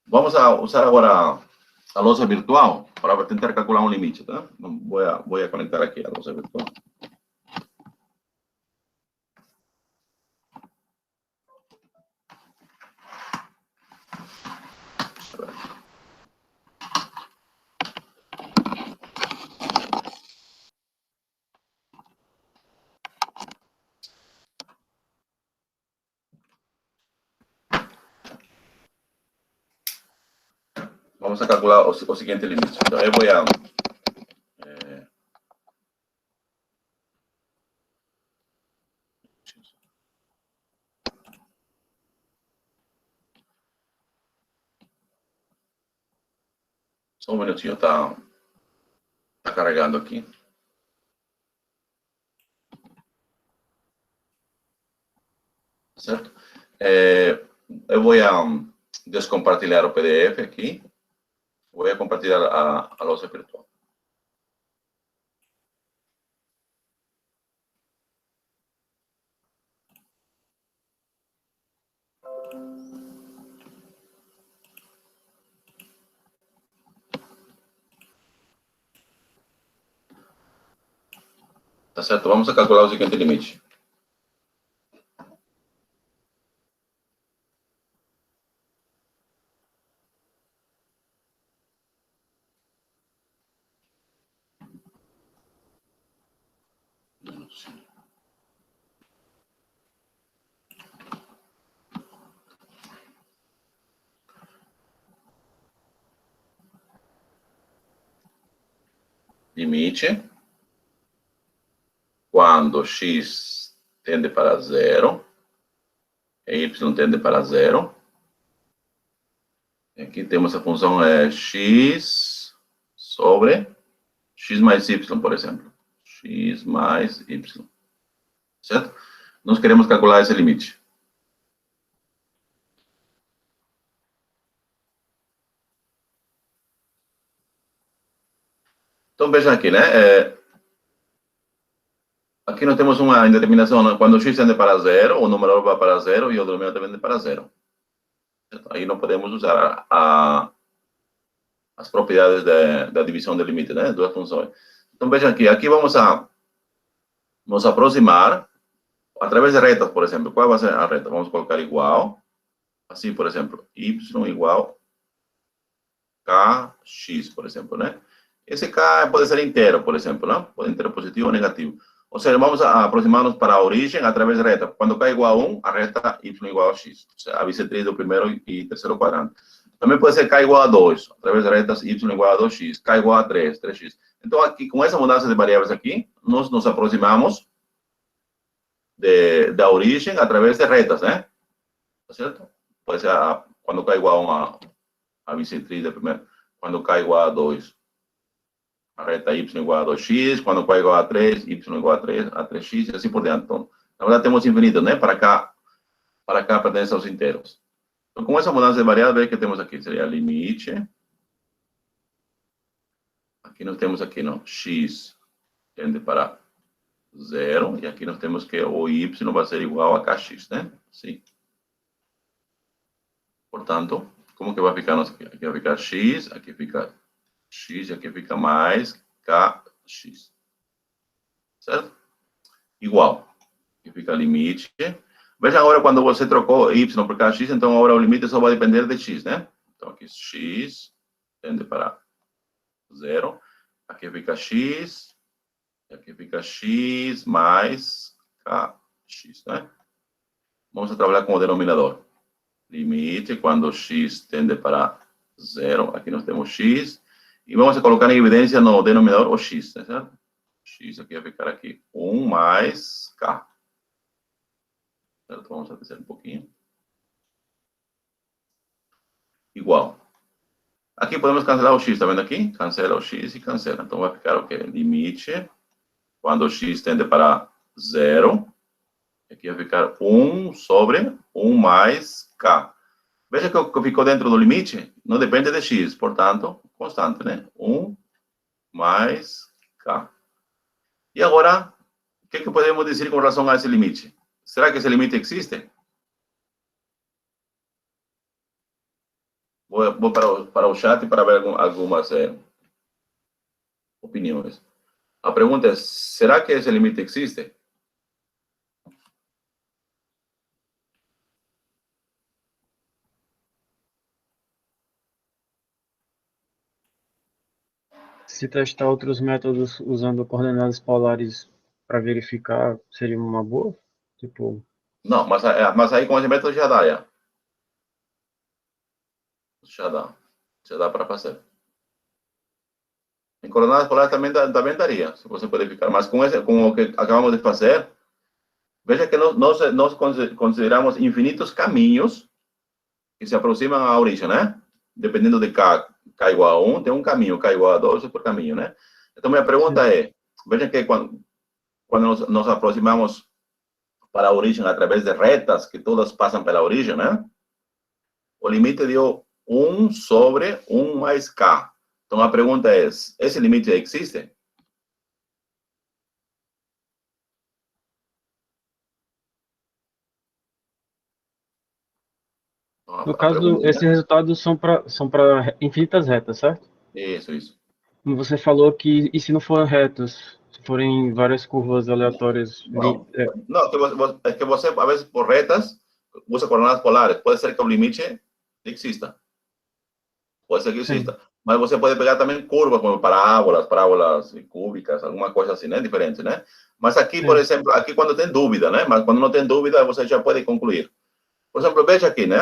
Vamos a usar agora a lousa virtual para tentar calcular um limite, tá? Vou a conectar aqui a lousa virtual. Vamos a calcular o seguinte limite. Então, eu vou a... Só um minutinho, tá carregando aqui. Certo? Eu vou descompartilhar o PDF aqui. Vou compartilhar a lousa virtual. Tá certo? Vamos a calcular o seguinte limite. Limite quando x tende para zero e y tende para zero. Aqui temos a função x sobre x mais y, por exemplo. X mais y. Certo? Nós queremos calcular esse limite. Então, veja aqui, né? Aqui nós temos uma indeterminação, né? Quando x tende para zero, o numerador vai para zero e o denominador tende para zero. Certo? Aí não podemos usar as propriedades da divisão do limite, né? Duas funções. Então, vejam aqui vamos a nos aproximar através de retas, por exemplo. Qual vai ser a reta? Vamos colocar igual, assim, por exemplo, y igual kx, por exemplo, né? Esse k pode ser inteiro, por exemplo, né? Pode ser positivo ou negativo. Ou seja, vamos a aproximar-nos para a origem através da reta. Quando k igual a 1, a reta y igual a x. Ou seja, a bissetriz do primeiro e terceiro quadrante. Também pode ser k igual a 2, através das retas y igual a 2x, k igual a 3, 3x. Então, aqui, com essa mudança de variáveis aqui, nós nos aproximamos da origem através de retas, né? Tá certo? Pode ser quando k igual a 1, a bissetriz da primeira. Quando k igual a 2, a reta y igual a 2x. Quando k igual a 3, y igual a 3, a 3x, e assim por diante. Então, na verdade, temos infinito, né? Para cá pertence aos inteiros. Então, com essa mudança de variável, que temos aqui? Seria limite. Aqui nós temos aqui, não? X tende para 0. E aqui nós temos que o y vai ser igual a kx, né? Sim. Portanto, como que vai ficar? Aqui vai ficar x, aqui fica x, e aqui fica mais kx. Certo? Igual. Aqui fica limite. Veja agora quando você trocou y por kx, então agora o limite só vai depender de x, né? Então aqui x tende para 0. Aqui fica x. E aqui fica x mais kx, né? Vamos trabalhar com o denominador. Limite quando x tende para 0. Aqui nós temos x. E vamos colocar em evidência no denominador o x, né, certo? X aqui vai ficar aqui 1 mais k. Certo? Vamos descer um pouquinho. Igual. Aqui podemos cancelar o x, está vendo aqui? Cancela o x e cancela. Então vai ficar o quê? Limite quando x tende para 0. Aqui vai ficar 1 sobre 1 mais k. Veja que o que ficou dentro do limite não depende de x, portanto, constante, né? 1 mais k. E agora, o que podemos dizer com relação a esse limite? Será que esse limite existe? Vou para o chat para ver algumas opiniões. A pergunta é, será que esse limite existe? Se testar outros métodos usando coordenadas polares para verificar, seria uma boa? Tipo, Não, mas aí com esse método já dá, já. Já dá para fazer. Em coordenadas polares também daria, se você pode ficar. Mas com o que acabamos de fazer, veja que nós consideramos infinitos caminhos que se aproximam à origem, né? Dependendo de k igual a 1, tem um caminho, k igual a 2, outro caminho, né? Então, minha pergunta é, veja que quando nos aproximamos para a origem através de retas, que todas passam pela origem, né? O limite deu 1 sobre 1 mais k. Então, a pergunta é, esse limite existe? Então, no caso, esses resultados são para infinitas retas, certo? Isso. Você falou que, e se não for retas, se forem várias curvas aleatórias, Não, é que você, às vezes, por retas, usa coordenadas polares. Pode ser que o limite exista. Pode ser que exista. Sim. Mas você pode pegar também curvas, como parábolas cúbicas, alguma coisa assim, né? Diferente, né? Mas aqui, por exemplo, aqui quando tem dúvida, né? Mas quando não tem dúvida, você já pode concluir. Por exemplo, veja aqui, né?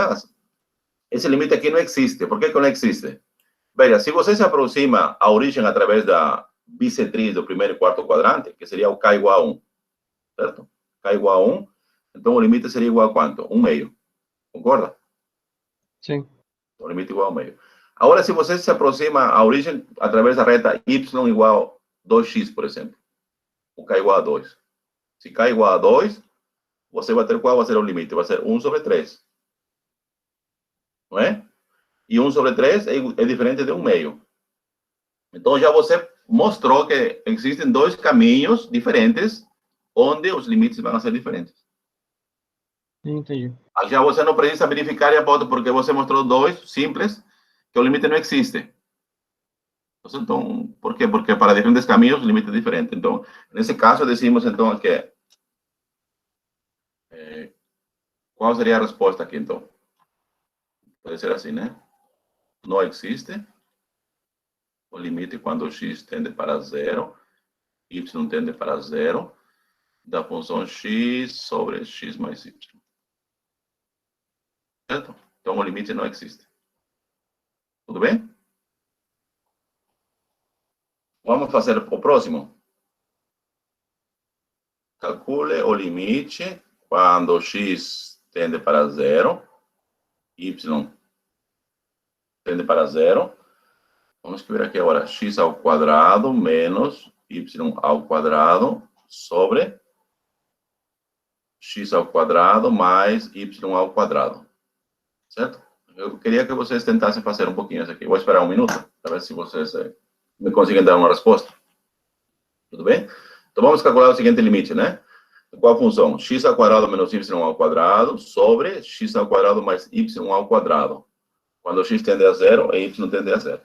Esse limite aqui não existe. Por que não existe? Veja, se você se aproxima à origem através da bissetriz do primeiro e quarto quadrante, que seria o k igual a 1, certo? K igual a 1, então o limite seria igual a quanto? 1 meio. Concorda? Sim. O limite igual a 1 meio. Agora, se você se aproxima à origem através da reta y igual a 2x, por exemplo, o k igual a 2. Se k igual a 2, você vai ter qual vai ser o limite? Vai ser 1 sobre 3. Não é? E 1 sobre 3 é diferente de 1 meio. Então, já você mostrou que existem dois caminhos diferentes onde os limites vão ser diferentes. Entendi. Já você não precisa verificar a volta, porque você mostrou dois simples, que o limite não existe. Então, por quê? Porque para diferentes caminhos o limite é diferente. Então, nesse caso, decimos então que qual seria a resposta aqui, então? Pode ser assim, né? Não existe o limite quando x tende para 0, y tende para 0. da função x sobre x mais y. Certo? Então, o limite não existe. Tudo bem? Vamos fazer o próximo. Calcule o limite quando x tende para zero, y tende para zero. Vamos escrever aqui agora x ao quadrado menos y ao quadrado sobre x ao quadrado mais y ao quadrado. Certo? Eu queria que vocês tentassem fazer um pouquinho isso aqui. Vou esperar um minuto para ver se vocês me conseguem dar uma resposta. Tudo bem? Então vamos calcular o seguinte limite, né? Qual a função? X ao quadrado menos y ao quadrado sobre x ao quadrado mais y ao quadrado. Quando x tende a zero e y tende a zero.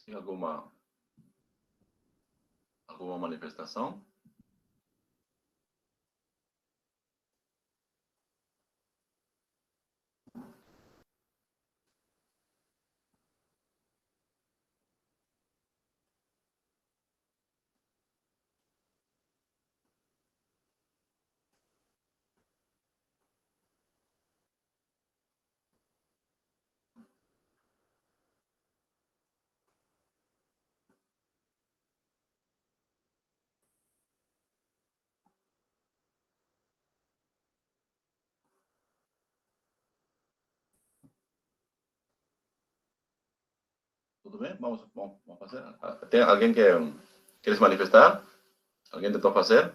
Tem alguma manifestação? Tudo bem? Vamos fazer. Tem alguém que quer se manifestar? Alguém tentou fazer?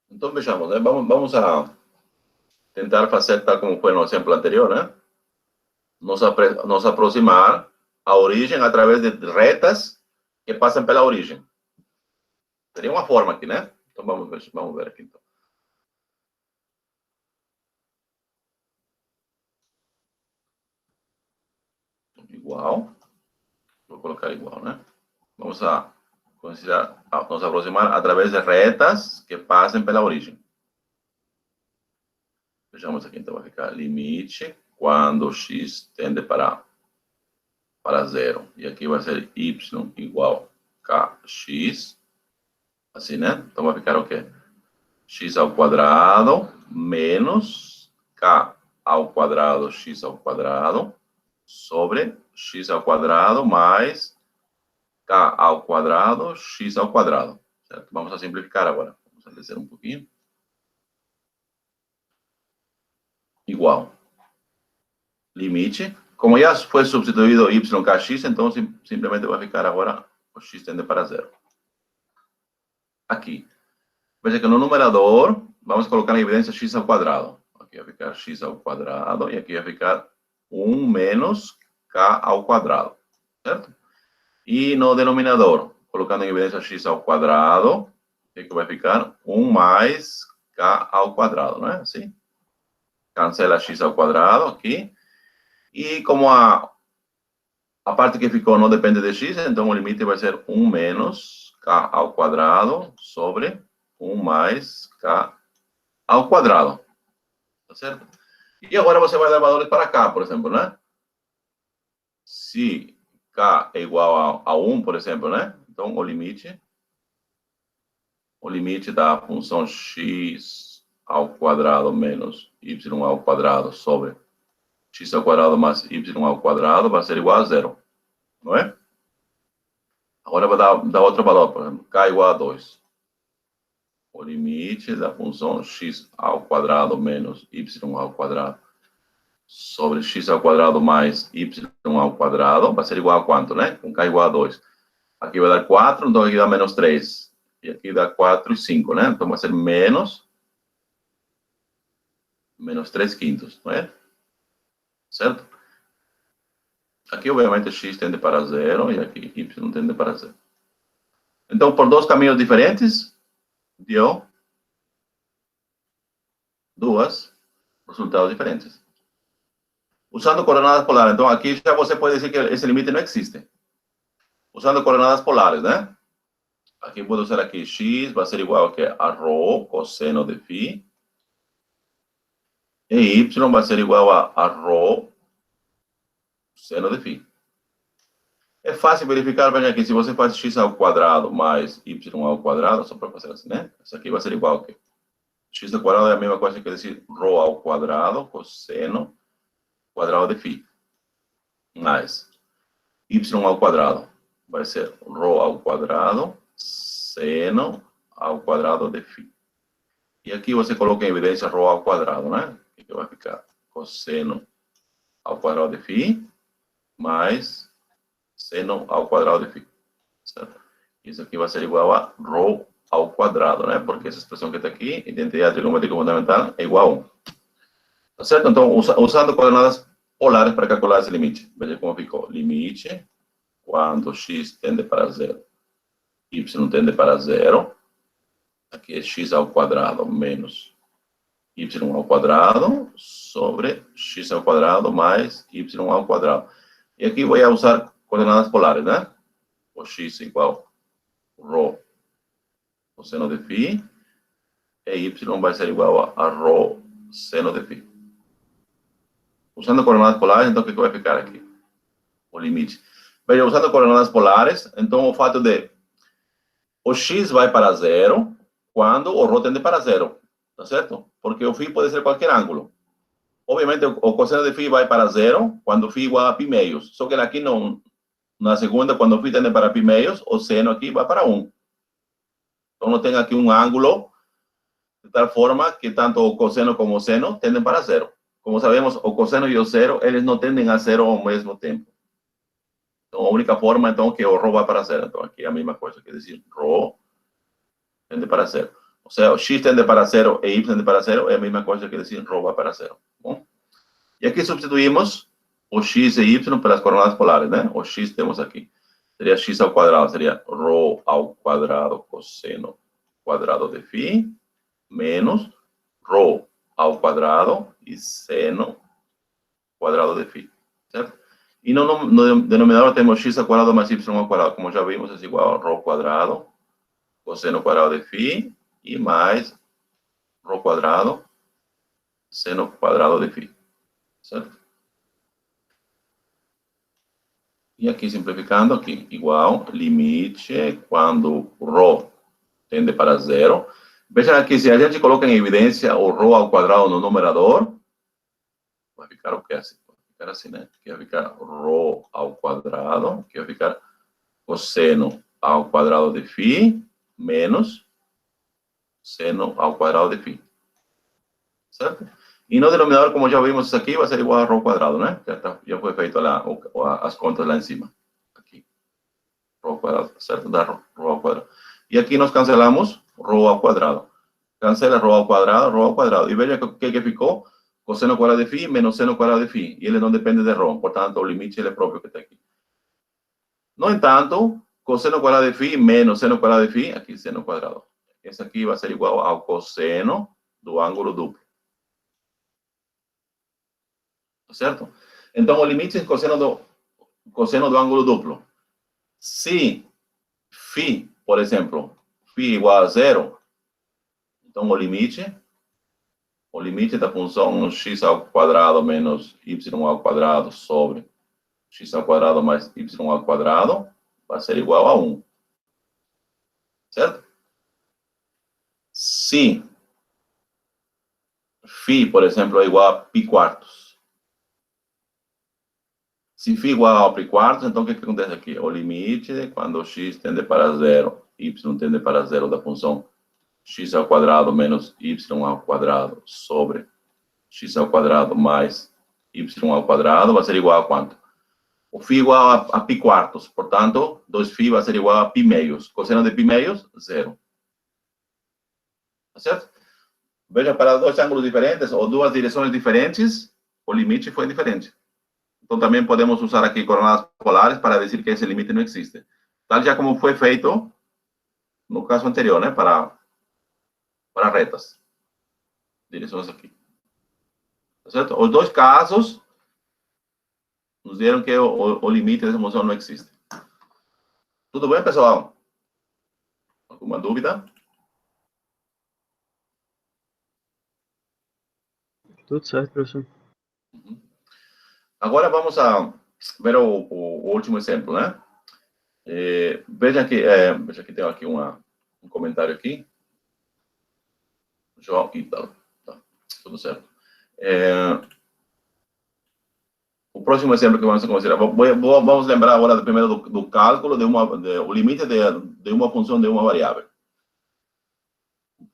Então, vejamos, né? Vamos a tentar fazer tal como foi no exemplo anterior, né? Nos aproximar a origem através de retas que passam pela origem. Seria uma forma aqui, né? Então, vamos ver aqui, então. Igual. Vou colocar igual, né? Vamos a considerar, nos aproximar através de retas que passem pela origem. Vejamos aqui, então vai ficar limite quando x tende para zero. E aqui vai ser y igual kx. Assim, né? Então vai ficar o quê? X ao quadrado menos k ao quadrado x ao quadrado sobre x ao quadrado mais k ao quadrado x ao quadrado. Certo? Vamos a simplificar agora. Vamos a descer um pouquinho. Igual. Limite. Como já foi substituído y kx, então simplesmente vai ficar agora o x tende para zero. Aqui. Veja que no numerador, vamos colocar em evidência x ao quadrado. Aqui vai ficar x ao quadrado e aqui vai ficar 1 menos k ao quadrado. Certo? E no denominador, colocando em evidência x ao quadrado, o que vai ficar? 1 mais k ao quadrado, não é assim? Cancela x ao quadrado aqui. E como a parte que ficou não depende de x, então o limite vai ser 1 menos k ao quadrado sobre 1 mais k ao quadrado. Tá certo? E agora você vai dar valores para K, por exemplo, né? Se K é igual a 1, por exemplo, né? Então, o limite da função x ao quadrado menos y ao quadrado sobre x ao quadrado mais y ao quadrado vai ser igual a 0, não é? Agora vai dar outro valor, por exemplo, k igual a 2. O limite da função x ao quadrado menos y ao quadrado sobre x ao quadrado mais y ao quadrado vai ser igual a quanto, né? Com k igual a 2. Aqui vai dar 4, então aqui dá menos 3. E aqui dá 4 e 5, né? Então vai ser menos 3 quintos, não é? Certo? Aqui, obviamente, x tende para 0 e aqui y tende para 0. Então, por dois caminhos diferentes, deu dois resultados diferentes. Usando coordenadas polares. Então, aqui já você pode dizer que esse limite não existe. Usando coordenadas polares, né? Aqui pode usar aqui x vai ser igual a rho cosseno de φ. E y vai ser igual a rho seno de φ. É fácil verificar, veja aqui, se você faz x ao quadrado mais y ao quadrado, só para fazer assim, né? Isso aqui vai ser igual a quê? X ao quadrado é a mesma coisa que dizer rho ao quadrado, cosseno quadrado de φ. Mais y ao quadrado vai ser rho ao quadrado, seno ao quadrado de φ. E aqui você coloca em evidência rho ao quadrado, né? O que vai ficar? Cosseno ao quadrado de φ mais seno ao quadrado de φ. Certo? Isso aqui vai ser igual a rho ao quadrado, né? Porque essa expressão que está aqui, identidade trigonométrica fundamental, é igual a 1. Tá certo? Então, usando coordenadas polares para calcular esse limite. Veja como ficou. Limite, quando x tende para 0, y tende para 0. Aqui é x ao quadrado menos y ao quadrado sobre x ao quadrado mais y ao quadrado. E aqui vou usar coordenadas polares, né? O x igual rho cosseno de φ e y vai ser igual a rho seno de φ. Usando coordenadas polares, então o que vai ficar aqui? O limite. Veja, usando coordenadas polares, então o fato de o x vai para 0 quando o rho tende para 0, tá certo? Porque o φ pode ser qualquer ângulo. Obviamente, o cosseno de φ vai para 0 quando φ igual a π meios. Só que aqui não, na segunda, quando φ tende para π meios, o seno aqui vai para 1. Então, não tem aqui um ângulo de tal forma que tanto o cosseno como o seno tendem para 0. Como sabemos, o cosseno e o zero, eles não tendem a 0 ao mesmo tempo. Então, a única forma, então, que o rho vai para 0. Então, aqui é a mesma coisa, quer dizer, rho tende para 0. Ou seja, o x tende para 0 e y tende para 0 é a mesma coisa que dizer rho vai para 0. Bom? E aqui substituímos o x e y pelas coordenadas polares, né? O x temos aqui. Seria x ao quadrado, seria rho ao quadrado cosseno quadrado de φ, menos rho ao quadrado e seno quadrado de φ, certo? E no denominador temos x ao quadrado mais y ao quadrado, como já vimos, é igual a rho quadrado, cosseno quadrado de φ, e mais rho quadrado, seno quadrado de φ, certo? E aqui, simplificando, aqui, igual, limite, quando rho tende para 0. Veja aqui, se a gente coloca em evidência o rho ao quadrado no numerador, vai ficar o que assim? Vai ficar assim, né? Aqui vai ficar rho ao quadrado, aqui vai ficar cosseno ao quadrado de φ, menos seno ao quadrado de φ. Certo? E no denominador, como já vimos isso aqui, vai ser igual a rho ao quadrado, né? Já foi feito lá, as contas lá em cima. Aqui. Rho ao quadrado, certo? Da rho ao quadrado. E aqui nós cancelamos rho ao quadrado. Cancela rho ao quadrado, rho ao quadrado. E veja o que ficou? Cosseno quadrado de φ menos seno quadrado de φ. E ele não depende de rho. Portanto, o limite ele é próprio que está aqui. No entanto, cosseno quadrado de φ menos seno quadrado de φ, aqui seno quadrado. Esse aqui vai ser igual ao cosseno do ângulo duplo. Certo? Então, o limite é cosseno do ângulo duplo. Se φ, por exemplo, φ igual a 0, então o limite o limite da função x ao quadrado menos y ao quadrado sobre x ao quadrado mais y ao quadrado vai ser igual a 1. Certo? Se φ, por exemplo, é igual a π quartos. Se φ é igual a π quartos, então o que acontece aqui? O limite, quando x tende para zero, y tende para zero da função x ao quadrado menos y ao quadrado sobre x ao quadrado mais y ao quadrado vai ser igual a quanto? O φ igual a π quartos, portanto, 2φ vai ser igual a π meios. Cosseno de π meios, zero. Tá certo? Veja, para dois ângulos diferentes ou duas direções diferentes, o limite foi diferente. Então, também podemos usar aqui coordenadas polares para dizer que esse limite não existe. Tal já como foi feito no caso anterior, né? Para retas. Direções aqui. Tá certo? Os dois casos nos deram que o limite dessa função não existe. Tudo bem, pessoal? Alguma dúvida? Tudo certo, professor. Agora vamos a ver o último exemplo, né? Veja que tem aqui um comentário aqui. João Ítalo. Tá, tudo certo. O próximo exemplo que vamos considerar, vamos lembrar agora primeiro do cálculo o limite de uma função de uma variável.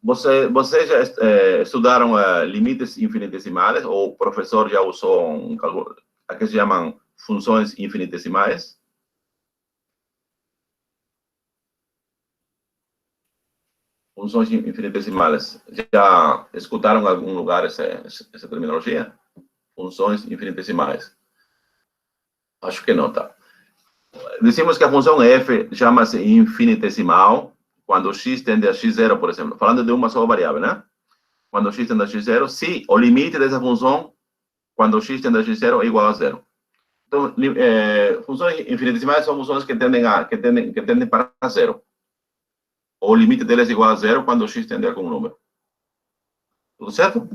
Vocês já estudaram limites infinitesimais, ou o professor já usou um cálculo, que se chamam funções infinitesimais? Funções infinitesimais. Já escutaram em algum lugar essa terminologia? Funções infinitesimais. Acho que não, tá? Dizemos que a função f chama-se infinitesimal quando x tende a x0, por exemplo. Falando de uma só variável, né? Quando x tende a x0, se o limite dessa função, quando x tende a x0, é igual a zero. Então, funções infinitesimais são funções que tendem para zero. O limite delas é igual a zero quando x tende a algum número. Tudo certo?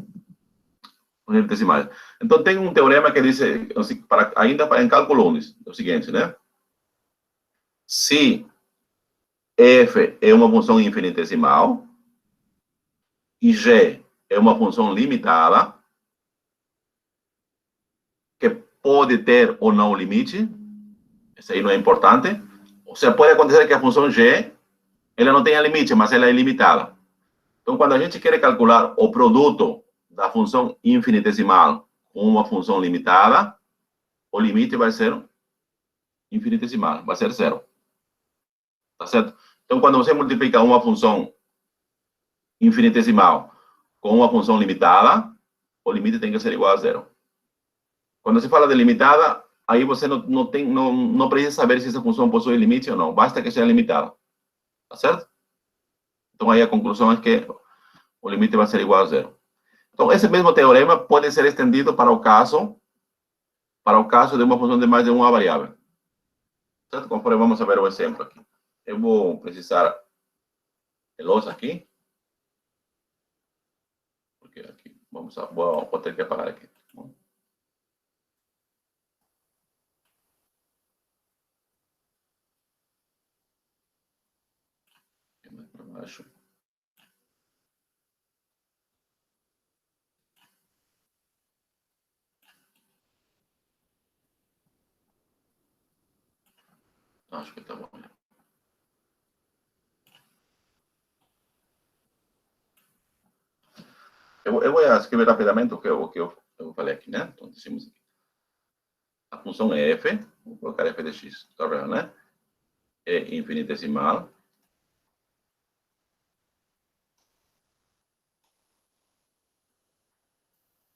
Infinitesimais. Então, tem um teorema que diz, ainda em cálculo 1, o seguinte, né? Se f é uma função infinitesimal e g é uma função limitada, que pode ter ou não limite, isso aí não é importante. Ou seja, pode acontecer que a função g ela não tenha limite, mas ela é ilimitada. Então, quando a gente quer calcular o produto da função infinitesimal com uma função limitada, o limite vai ser infinitesimal, vai ser zero. Tá certo? Então, quando você multiplica uma função infinitesimal com uma função limitada, o limite tem que ser igual a zero. Quando se fala de limitada, aí você não precisa saber se essa função possui limite ou não, basta que seja limitada. Tá certo? Então, aí a conclusão é que o limite vai ser igual a zero. Então, esse mesmo teorema pode ser estendido para o caso de uma função de mais de uma variável. Certo? Conforme vamos ver o exemplo aqui. Eu vou precisar de lousa aqui. Porque aqui, vou ter que apagar aqui. Mais para baixo. Acho que tá bom. Eu vou escrever rapidamente o que eu falei aqui, né? Então, dizemos aqui. A função é f, vou colocar f de x, tá vendo, né? É infinitesimal.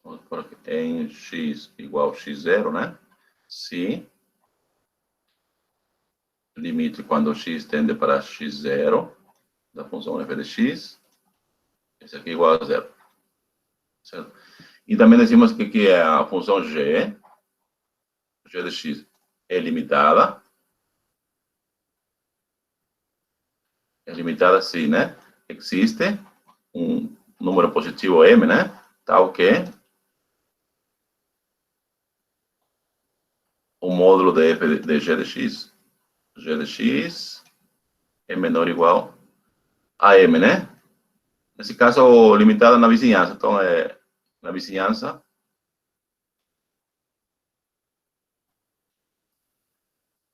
Vamos por aqui. Em x igual a x0, né? Se limite quando x tende para x0 da função f de x, esse aqui é igual a zero. Certo? E também decimos que é a função g de x é limitada. É limitada se, né? Existe um número positivo m, né? Tá o quê? O módulo de f de g de x. G de x é menor ou igual a m, né? Nesse caso, limitada na vizinhança. Então, é na vizinhança.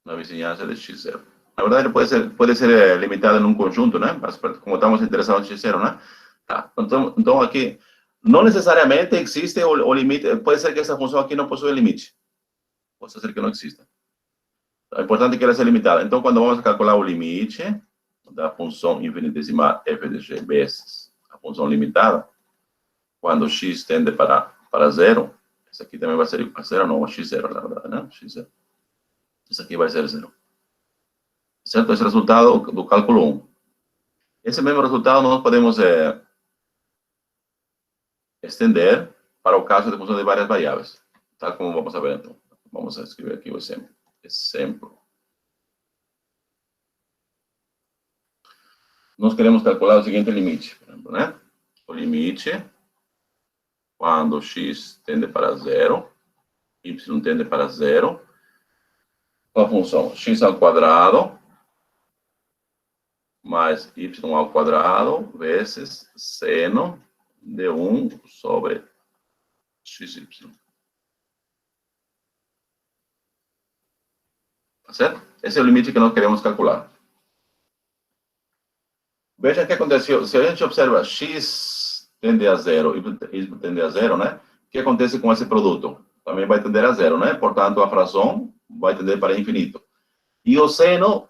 Na vizinhança de x0. Na verdade, pode ser limitada num conjunto, né? Mas como estamos interessados em x0, né? Tá. Então, aqui, não necessariamente existe o limite. Pode ser que essa função aqui não possua limite. Pode ser que não exista. É importante que ela seja limitada. Então, quando vamos calcular o limite da função infinitesimal f de g vezes a função limitada, quando x tende para zero, isso aqui também vai ser igual a zero, não, x0, na verdade, né? x0. Isso aqui vai ser zero. Certo? Esse resultado do cálculo 1. Esse mesmo resultado nós podemos estender para o caso de função de várias variáveis. Tal como vamos a ver, então. Vamos a escrever aqui o exemplo. Exemplo. Nós queremos calcular o seguinte limite, por exemplo, né? O limite quando x tende para zero, y tende para zero, com a função x ao quadrado mais y ao quadrado vezes seno de 1 sobre xy. Tá certo? Esse é o limite que nós queremos calcular. Veja o que aconteceu. Se a gente observa x tende a zero e y tende a zero, né? O que acontece com esse produto? Também vai tender a zero, né? Portanto, a fração vai tender para infinito. E o seno,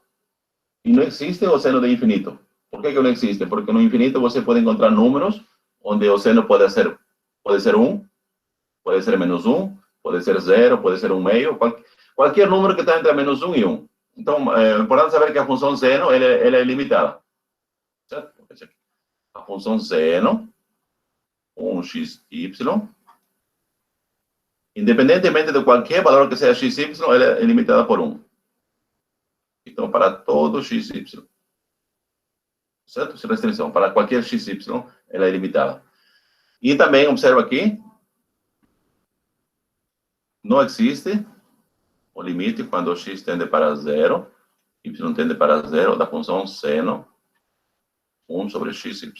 e não existe o seno de infinito. Por que não existe? Porque no infinito você pode encontrar números onde o seno pode ser 1, pode ser menos 1, pode ser 0, pode ser 1 meio, qualquer número que está entre menos 1 e 1. Então, é importante saber que a função seno ela é limitada. Certo? A função seno, 1xy, independentemente de qualquer valor que seja xy, ela é limitada por 1. Então, para todo xy, certo? Sem restrição. Para qualquer xy, ela é limitada. E também, observa aqui, não existe o limite quando x tende para zero, y tende para zero, da função seno 1 sobre xy.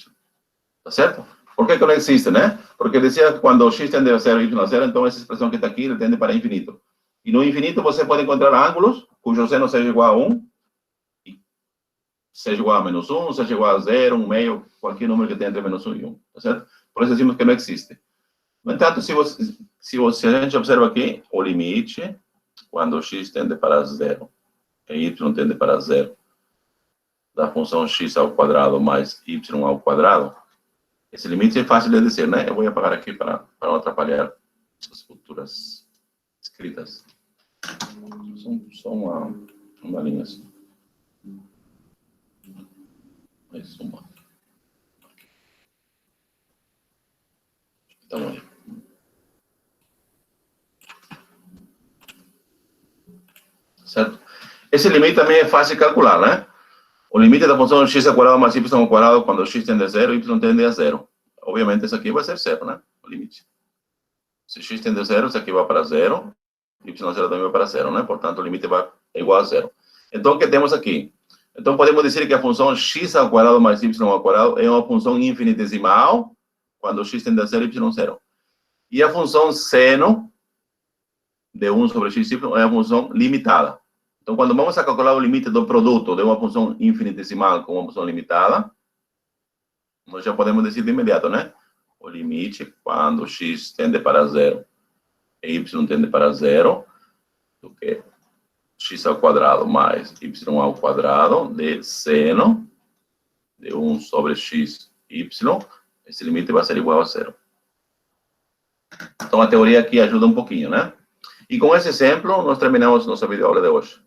Tá certo? Por que não existe, né? Porque dizia que quando x tende a zero, y a zero, então essa expressão que está aqui, ele tende para infinito. E no infinito você pode encontrar ângulos cujo seno seja igual a 1, seja igual a menos 1, seja igual a 0, 1 meio, qualquer número que tenha entre menos 1 e 1. Tá certo? Por isso dizemos que não existe. No entanto, se a gente observa aqui, o limite, quando x tende para 0 e y tende para 0, da função x ao quadrado mais y ao quadrado, esse limite é fácil de dizer, né? Eu vou apagar aqui para não atrapalhar as futuras escritas. Só uma linha assim. Mais uma. Então, olha. Certo? Esse limite também é fácil de calcular, né? O limite da função x ao quadrado mais y ao quadrado quando x tende a 0 e y tende a 0. Obviamente, isso aqui vai ser 0, né? O limite. Se x tende a 0, isso aqui vai para 0. Y0 também vai para 0, né? Portanto, o limite é igual a 0. Então, o que temos aqui? Então, podemos dizer que a função x ao quadrado mais y ao quadrado é uma função infinitesimal quando x tende a 0 e y0. E a função seno de 1 sobre xy é a função limitada. Então, quando vamos a calcular o limite do produto de uma função infinitesimal com uma função limitada, nós já podemos dizer de imediato, né? O limite, quando x tende para 0 e y tende para 0, do que x ao quadrado mais y ao quadrado de seno de 1 sobre xy, esse limite vai ser igual a 0. Então, a teoria aqui ajuda um pouquinho, né? E com esse exemplo, nós terminamos nossa videoaula de hoje.